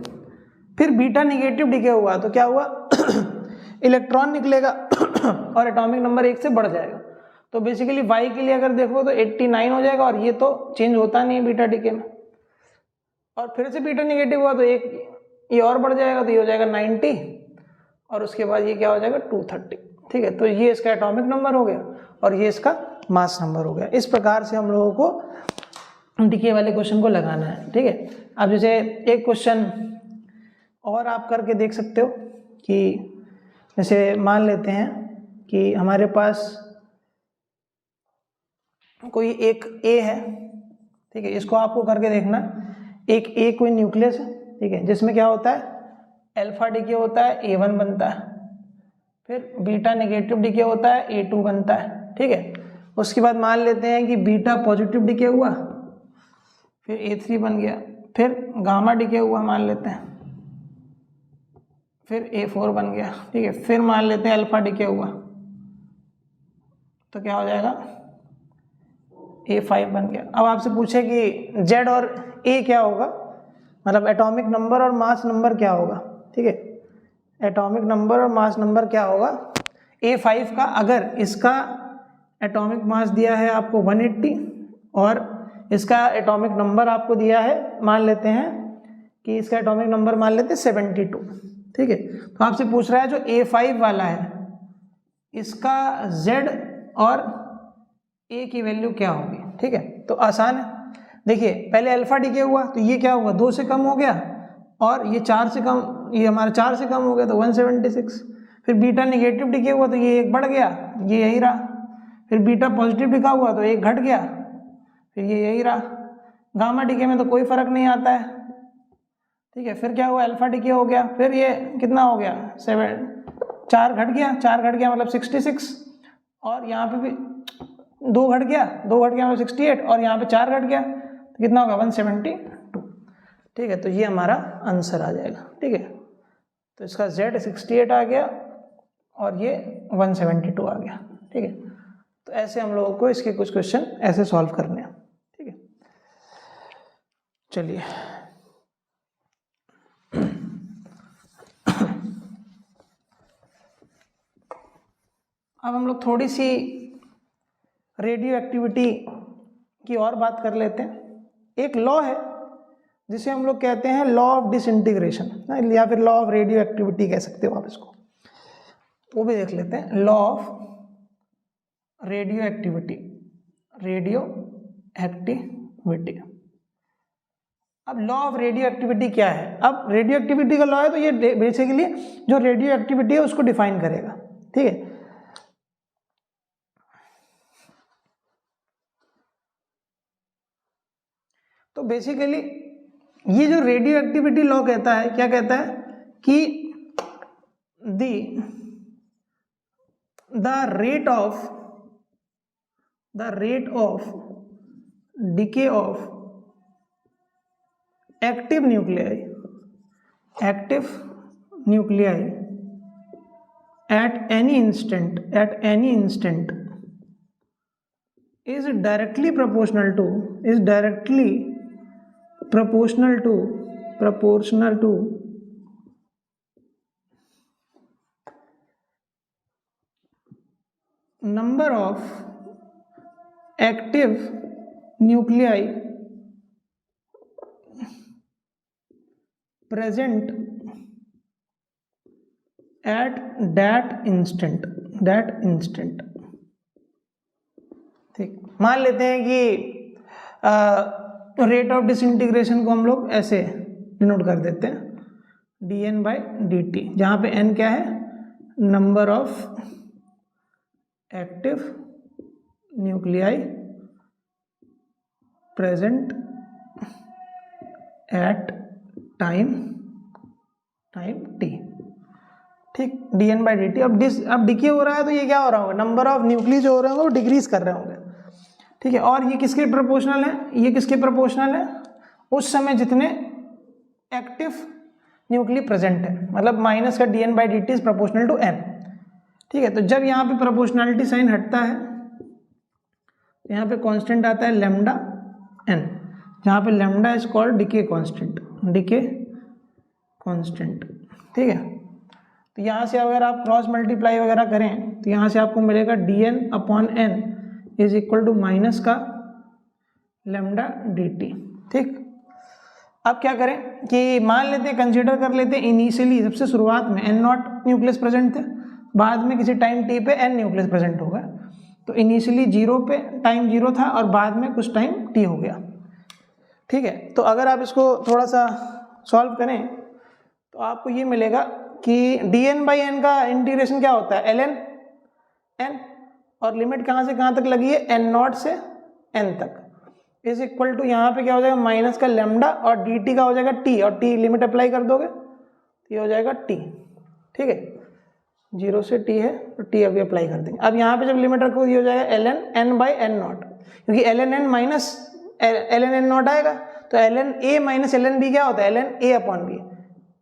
फिर बीटा नेगेटिव डिके हुआ तो क्या हुआ इलेक्ट्रॉन निकलेगा और एटॉमिक नंबर 1 से बढ़ जाएगा। तो बेसिकली वाई के लिए अगर देखो तो 89 हो जाएगा, और ये तो चेंज होता नहीं है बीटा डिके में। और फिर से बीटा नेगेटिव हुआ तो एक ये और बढ़ जाएगा तो ये हो जाएगा 90, और उसके बाद ये क्या हो जाएगा 230। ठीक है, तो ये इसका एटॉमिक नंबर हो गया और ये इसका मास नंबर हो गया। इस प्रकार से हम लोगों को डिके वाले क्वेश्चन को लगाना है। ठीक है, अब जैसे एक क्वेश्चन और आप करके देख सकते हो कि जैसे मान लेते हैं कि हमारे पास कोई एक ए है। ठीक है, इसको आपको करके देखना, एक ए कोई न्यूक्लियस है। ठीक है, जिसमें क्या होता है, अल्फा डिके होता है, A1 बनता है, फिर बीटा नेगेटिव डिके होता है, A2 बनता है। ठीक है, उसके बाद मान लेते हैं कि बीटा पॉजिटिव डिके हुआ, फिर A3 बन गया, फिर गामा डिके हुआ मान लेते हैं, फिर A4 बन गया। ठीक है, फिर मान लेते हैं अल्फा डिके हुआ तो क्या हो जाएगा, A5 बन गया। अब आपसे पूछे कि Z और A क्या होगा, मतलब एटॉमिक नंबर और मास नंबर क्या होगा। ठीक है, एटॉमिक नंबर और मास नंबर क्या होगा A5 का, अगर इसका एटॉमिक मास दिया है आपको 180 और इसका एटॉमिक नंबर आपको दिया है, मान लेते हैं कि इसका एटॉमिक नंबर मान लेते हैं 72। ठीक है, तो आपसे पूछ रहा है जो A5 वाला है इसका Z और A की वैल्यू क्या होगी। ठीक है, तो आसान है, देखिए पहले अल्फा डिके हुआ तो ये क्या हुआ 2 से कम हो गया, और ये 4 से कम, ये हमारा 4 से कम हो गया तो 176। फिर बीटा नेगेटिव डिके हुआ तो ये 1 बढ़ गया, ये यही रहा। फिर बीटा पॉजिटिव डिका हुआ तो 1 घट गया, फिर ये यही रहा। गामा डिके में तो कोई फर्क नहीं आता है। ठीक है, फिर क्या हुआ, अल्फा डिके हो गया, फिर ये कितना हो गया 4 घट गया, 4 घट गया मतलब 66, और यहाँ पे भी 2 घट गया, 2 घट गया मतलब 68, और यहाँ पे 4 घट गया तो कितना होगा 172। ठीक है, तो ये हमारा आंसर आ जाएगा। ठीक है, तो इसका Z 68 आ गया और ये 172 आ गया। ठीक है, तो ऐसे हम लोगों को इसके कुछ क्वेश्चन ऐसे सॉल्व करने हैं। ठीक है, चलिए अब हम लोग थोड़ी सी रेडियो एक्टिविटी की और बात कर लेते हैं। एक लॉ है जिसे हम लोग कहते हैं लॉ ऑफ डिसइंटीग्रेशन, या फिर लॉ ऑफ रेडियो एक्टिविटी कह सकते हो आप इसको, वो भी देख लेते हैं। Law of radio activity, radio activity. अब लॉ ऑफ रेडियो एक्टिविटी क्या है? अब रेडियो एक्टिविटी का लॉ है तो ये बेसिकली जो रेडियो एक्टिविटी है उसको डिफाइन करेगा, ठीक है। तो बेसिकली ये जो रेडियो एक्टिविटी लॉ कहता है, क्या कहता है कि the rate of decay of active nuclei at any instant is directly proportional to number of active nuclei present at that instant। ठीक, मान लेते हैं कि रेट ऑफ डिसइंटीग्रेशन को हम लोग ऐसे डिनोट कर देते हैं dN/dt, जहाँ पे n क्या है? Number of active nuclei present at time t, ठीक, dN/dt। अब डिके हो रहा है तो ये क्या हो रहा होगा? नंबर ऑफ न्यूक्लियस जो हो रहे होंगे वो डिक्रीज कर रहे होंगे, ठीक है। और ये किसके प्रोपोर्शनल है? ये किसके प्रोपोर्शनल है? उस समय जितने एक्टिव न्यूक्लिय प्रेजेंट है, मतलब माइनस का dN/dt is proportional to n, ठीक है। तो जब यहाँ पे प्रोपोर्शनलिटी साइन हटता है, यहाँ पे कांस्टेंट आता है लैम्डा n, जहाँ पे lambda is called decay constant, ठीक है। तो यहाँ से अगर आप क्रॉस मल्टीप्लाई वगैरह करें तो यहाँ से आपको मिलेगा dN/n is equal to minus का लैम्डा dt, ठीक। अब क्या करें कि मान लेते हैं, कंसीडर कर लेते हैं इनिशियली सबसे शुरुआत में n0 न्यूक्लियस प्रेजेंट थे, बाद में किसी टाइम t पे n न्यूक्लियस प्रेजेंट होगा। तो इनिशियली 0 पे टाइम 0 था और बाद में कुछ टाइम t हो गया, ठीक है। तो अगर आप इसको थोड़ा सा सॉल्व करें तो आपको ये मिलेगा कि dN/n का इंटीग्रेशन क्या होता है? ln n, और लिमिट कहाँ से कहाँ तक लगी है? n0 से n तक इज इक्वल टू, यहाँ पे क्या हो जाएगा? माइनस का लैम्डा और dt का हो जाएगा t, और t लिमिट अप्लाई कर दोगे तो ये हो जाएगा t, ठीक है। 0 से t है तो t अभी अप्लाई कर देंगे। अब यहाँ पे जब लिमिट रखो ये हो जाएगा ln n/n0, क्योंकि ln n minus ln n0 आएगा तो ln a minus ln b क्या होता है? ln a/b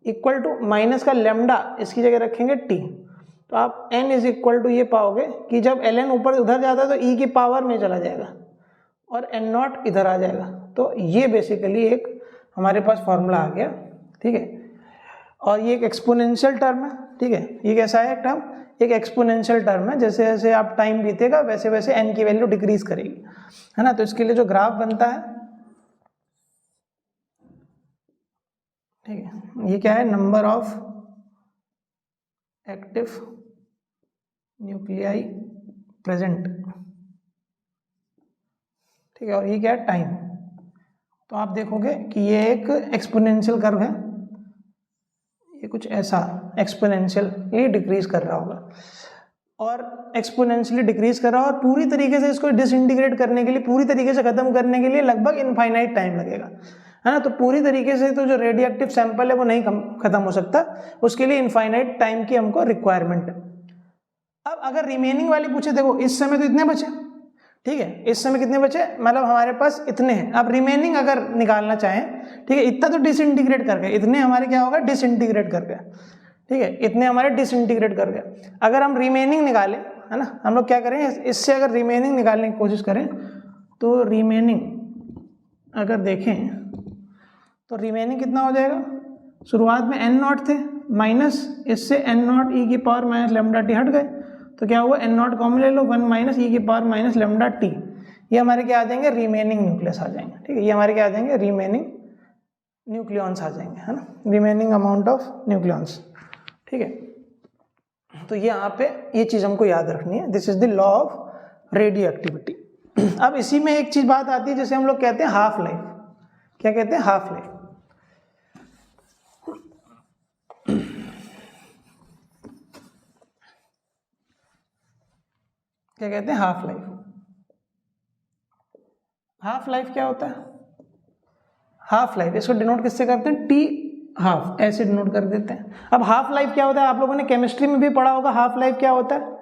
equal to minus का लैम्डा, इसकी जगह रखेंगे t। तो आप n इज इक्वल टू ये पाओगे कि जब ln ऊपर उधर जाता है तो e की पावर में चला जाएगा और n0 इधर आ जाएगा। तो ये बेसिकली एक हमारे पास फॉर्मूला आ गया, ठीक है। और ये एक एक्सपोनेंशियल टर्म है, ठीक है। ये कैसा है टर्म? एक एक्सपोनेंशियल टर्म है, जैसे जैसे आप टाइम बीतेगा वैसे वैसे n की वैल्यू डिक्रीज करेगी, है ना। तो इसके लिए जो ग्राफ बनता है, ठीक है, ये क्या है? Number of active nuclei present, ठीक है। और ये क्या है? टाइम। तो आप देखोगे कि ये एक एक्सपोनेंशियल कर्व है, ये कुछ ऐसा एक्सपोनेंशियल ये डिक्रीज कर रहा होगा और एक्सपोनेंशियली डिक्रीज कर रहा है, और पूरी तरीके से इसको डिसइंटीग्रेट करने के लिए, पूरी तरीके से खत्म करने के लिए लगभग इनफाइनाइट टाइम लगेगा, है ना। तो पूरी तरीके से तो जो रेडियो एक्टिव सैंपल है वो नहीं खत्म हो सकता, उसके लिए इनफाइनाइट टाइम की हमको रिक्वायरमेंट है। अब अगर रिमेनिंग वाली पूछे, देखो इस समय तो इतने बचे, ठीक है, इस समय कितने बचे? मतलब हमारे पास इतने हैं। अब रिमेनिंग अगर निकालना चाहें, ठीक है, इतना तो डिसइंटीग्रेट कर गए, इतने हमारे क्या होगा? डिसइंटीग्रेट कर गए, ठीक है, इतने हमारे डिसइंटीग्रेट कर गए। अगर हम रिमेनिंग निकालें, है ना, हम लोग क्या करें इससे, अगर रिमेनिंग निकालने की कोशिश करें तो रिमेनिंग अगर देखें तो रिमेनिंग कितना हो जाएगा? शुरुआत में n0 थे, माइनस इससे n0 e की पावर माइनस लैम्डा t हट गए तो क्या हुआ, एन नॉट कॉमन ले लो, 1 माइनस ई की पावर माइनस लेमडा टी, ये हमारे क्या आ जाएंगे, रिमेनिंग न्यूक्लियस आ जाएंगे, ठीक है, ये हमारे क्या आ जाएंगे, रिमेनिंग न्यूक्लियॉन्स आ जाएंगे, है ना, रिमेनिंग अमाउंट ऑफ न्यूक्लियॉन्स, ठीक है। तो ये यहाँ पे ये चीज़ हमको याद रखनी है, this is the law of radio activity. अब इसी में एक चीज़ बात आती है जिसे हम लोग कहते हैं हाफ लाइफ। क्या कहते हैं, हाफ लाइफ। क्या कहते हैं, हाफ लाइफ। हाफ लाइफ क्या होता है, हाफ लाइफ इसको डिनोट किससे करते हैं, टी हाफ, ऐसे डिनोट कर देते हैं। अब हाफ लाइफ क्या होता है, आप लोगों ने केमिस्ट्री में भी पढ़ा होगा, हाफ लाइफ क्या होता है,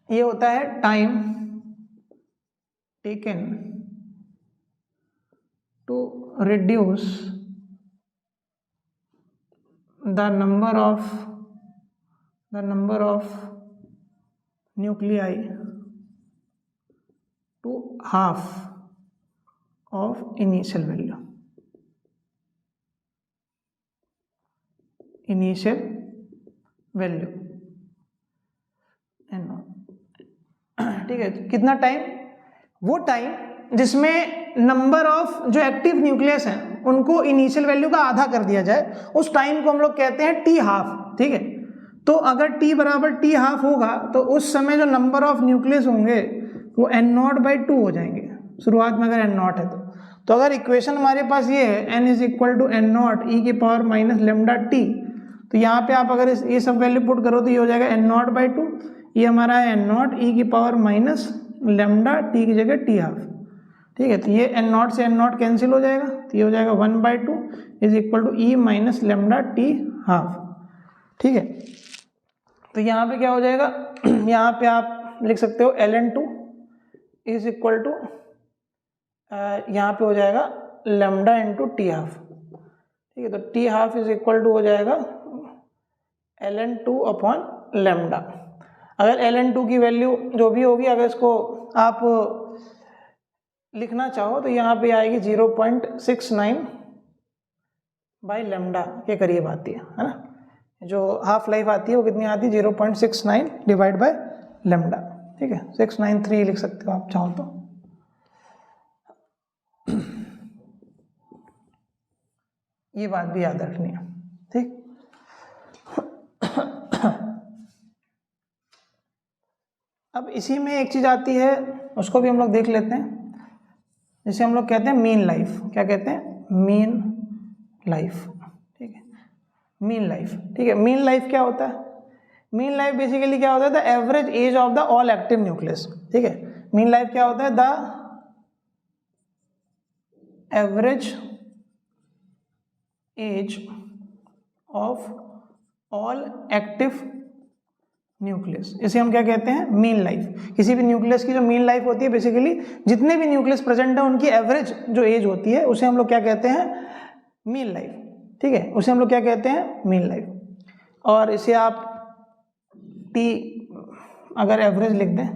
ये होता है time taken to reduce the number of nuclei to half of initial value, ठीक है। कितना टाइम, वो टाइम जिसमें नंबर ऑफ जो एक्टिव न्यूक्लियस हैं उनको इनिशियल वैल्यू का आधा कर दिया जाए, उस टाइम को हम लोग कहते हैं टी हाफ, ठीक है। तो अगर टी बराबर टी हाफ होगा तो उस समय जो नंबर ऑफ न्यूक्लियस होंगे वो n नॉट बाई 2 हो जाएंगे, शुरुआत में अगर n नॉट है तो अगर इक्वेशन हमारे पास ये है n is equal to n naught e की पावर माइनस लेमडा टी, तो यहाँ पे आप अगर ये सब वैल्यू पुट करो तो ये हो जाएगा n नॉट बाई 2, ये हमारा है n नॉट ई की पावर माइनस लेमडा टी की जगह टी हाफ, ठीक है। तो ये n नॉट से n नॉट कैंसिल हो जाएगा, तो ये हो जाएगा 1 by 2 is equal to E minus lambda T half, ठीक है। तो यहाँ पे क्या हो जाएगा, यहाँ पे आप लिख सकते हो ln2 इज इक्वल टू, यहाँ पे हो जाएगा लेमडा इंटू टी हाफ, ठीक है। तो T half is equal to हो जाएगा ln2 अपॉन लेमडा। अगर ln2 की वैल्यू जो भी होगी, अगर इसको आप लिखना चाहो तो यहाँ पे आएगी 0.69 बाई लेमडा के करीब आती है ना। जो हाफ लाइफ आती है वो कितनी आती है, 0.69 डिवाइड बाय लेमडा, ठीक है। 693 लिख सकते हो आप चाहो तो। ये बात भी याद रखनी है, ठीक। अब इसी में एक चीज आती है, उसको भी हम लोग देख लेते हैं, जिसे हम लोग कहते हैं मीन लाइफ। क्या कहते हैं, मीन लाइफ, ठीक है। मीन लाइफ, ठीक है। मीन लाइफ क्या होता है, मीन लाइफ बेसिकली क्या होता है, the average age of the all active nucleus, ठीक है। मीन लाइफ क्या होता है, the average age of all active nucleus, इसे हम क्या कहते हैं, मीन लाइफ। किसी भी न्यूक्लियस की जो मीन लाइफ होती है, बेसिकली जितने भी न्यूक्लियस प्रेजेंट है उनकी एवरेज जो एज होती है उसे हम लोग क्या कहते हैं, मीन लाइफ, ठीक है। उसे हम लोग क्या कहते हैं, मीन लाइफ। और इसे आप टी अगर एवरेज लिख दें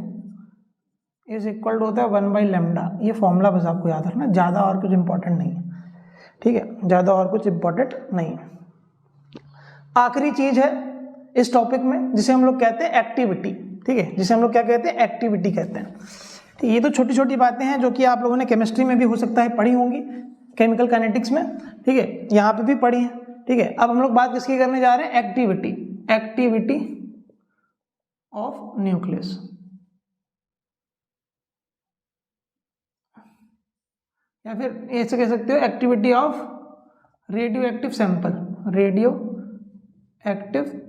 इज इक्वल टू होता है 1 बाई लेमडा। ये फॉर्मूला बस आपको याद रखना, ज़्यादा और कुछ इंपॉर्टेंट नहीं है, ठीक है, ज़्यादा और कुछ इंपॉर्टेंट नहीं है। आखिरी चीज है इस टॉपिक में जिसे हम लोग कहते हैं एक्टिविटी, ठीक है, जिसे हम लोग क्या कहते हैं, एक्टिविटी कहते हैं। ठीक, ये तो छोटी छोटी बातें हैं जो कि आप लोगों ने केमिस्ट्री में भी हो सकता है पढ़ी होंगी, केमिकल काइनेटिक्स में, ठीक है, यहाँ पे भी पढ़ी है, ठीक है। अब हम लोग बात किसकी करने जा रहे हैं, एक्टिविटी, एक्टिविटी ऑफ न्यूक्लियस, या फिर ऐसे कह सकते हो activity of radioactive sample, radioactive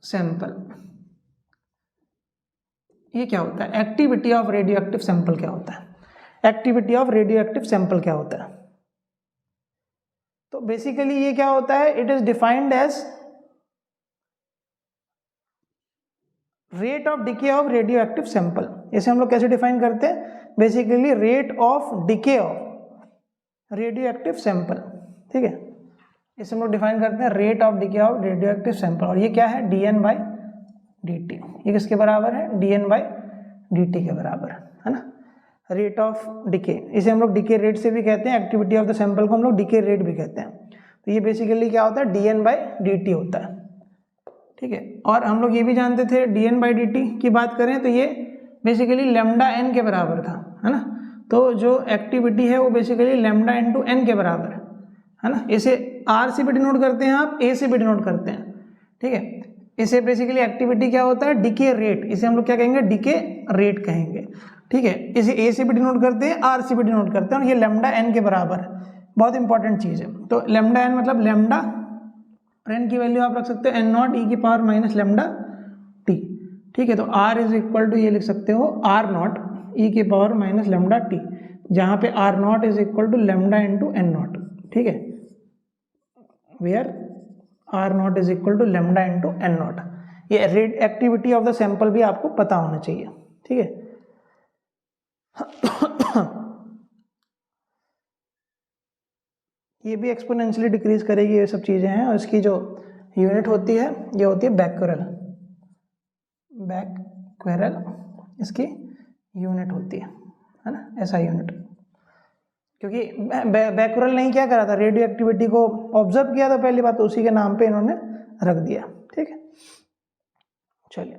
sample. ये क्या होता है, activity of radioactive sample क्या होता है, activity of radioactive sample क्या होता है। तो बेसिकली ये क्या होता है, it is defined as rate of decay of radioactive sample. इसे हम लोग कैसे डिफाइन करते हैं, basically rate of decay of radioactive sample, ठीक है, इसे हम लोग डिफाइन करते हैं rate of decay of radioactive sample. और ये क्या है, dN बाई dt। ये किसके बराबर है, dN बाई dt के बराबर है ना, रेट ऑफ डिके। इसे हम लोग डिके रेट से भी कहते हैं, एक्टिविटी ऑफ द सैंपल को हम लोग डिके रेट भी कहते हैं। तो ये बेसिकली क्या होता है, dN बाई dt होता है, ठीक है। और हम लोग ये भी जानते थे dN/dt की बात करें तो ये बेसिकली लैम्डा n के बराबर था, है ना। तो जो एक्टिविटी है वो बेसिकली लैम्डा इंटू n के बराबर है ना। इसे r से भी डिनोट करते हैं, आप a से भी डिनोट करते हैं, ठीक है। इसे बेसिकली एक्टिविटी क्या होता है, डिके रेट, इसे हम लोग क्या कहेंगे, डिके रेट कहेंगे, ठीक है। इसे a से भी डिनोट करते हैं, r से भी डिनोट करते हैं, और ये लैम्डा n के बराबर है, बहुत इंपॉर्टेंट चीज़ है। तो लैम्डा n मतलब लैम्डा, n की वैल्यू आप रख सकते हो n0 e की पावर माइनस लैम्डा t, ठीक है। तो r इज इक्वल टू ये लिख सकते हो r0 e की पावर माइनस लैम्डा t, जहाँ पे r0 is equal to lambda into n0, ठीक है, where r0 is equal to lambda into n0। ये rate activity of the sample भी आपको पता होना चाहिए, ठीक है। ये भी एक्सपोनेंशियली डिक्रीज करेगी, ये सब चीज़ें हैं। और इसकी जो यूनिट होती है ये होती है बैक्यूरेल, बैक्यूरेल इसकी यूनिट होती है ना, ऐसा यूनिट। क्योंकि बैक्यूरेल नहीं क्या करा था, रेडियो एक्टिविटी को ऑब्जर्व किया था पहली बात, तो उसी के नाम पे इन्होंने रख दिया, ठीक है। चलिए,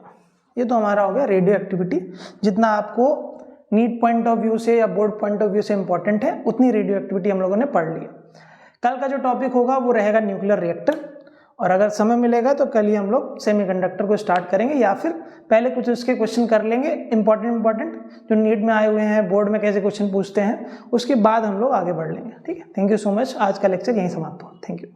ये तो हमारा हो गया रेडियो एक्टिविटी। जितना आपको नीट पॉइंट ऑफ व्यू से या बोर्ड पॉइंट ऑफ व्यू से इंपॉर्टेंट है, उतनी रेडियो एक्टिविटी हम लोगों ने पढ़ ली है। कल का जो टॉपिक होगा वो रहेगा न्यूक्लियर रिएक्टर, और अगर समय मिलेगा तो कल ही हम लोग सेमीकंडक्टर को स्टार्ट करेंगे, या फिर पहले कुछ इसके क्वेश्चन कर लेंगे इंपॉर्टेंट जो नीट में आए हुए हैं, बोर्ड में कैसे क्वेश्चन पूछते हैं, उसके बाद हम लोग आगे बढ़ लेंगे, ठीक है। थैंक यू सो मच, आज का लेक्चर यहीं समाप्त हो, थैंक यू।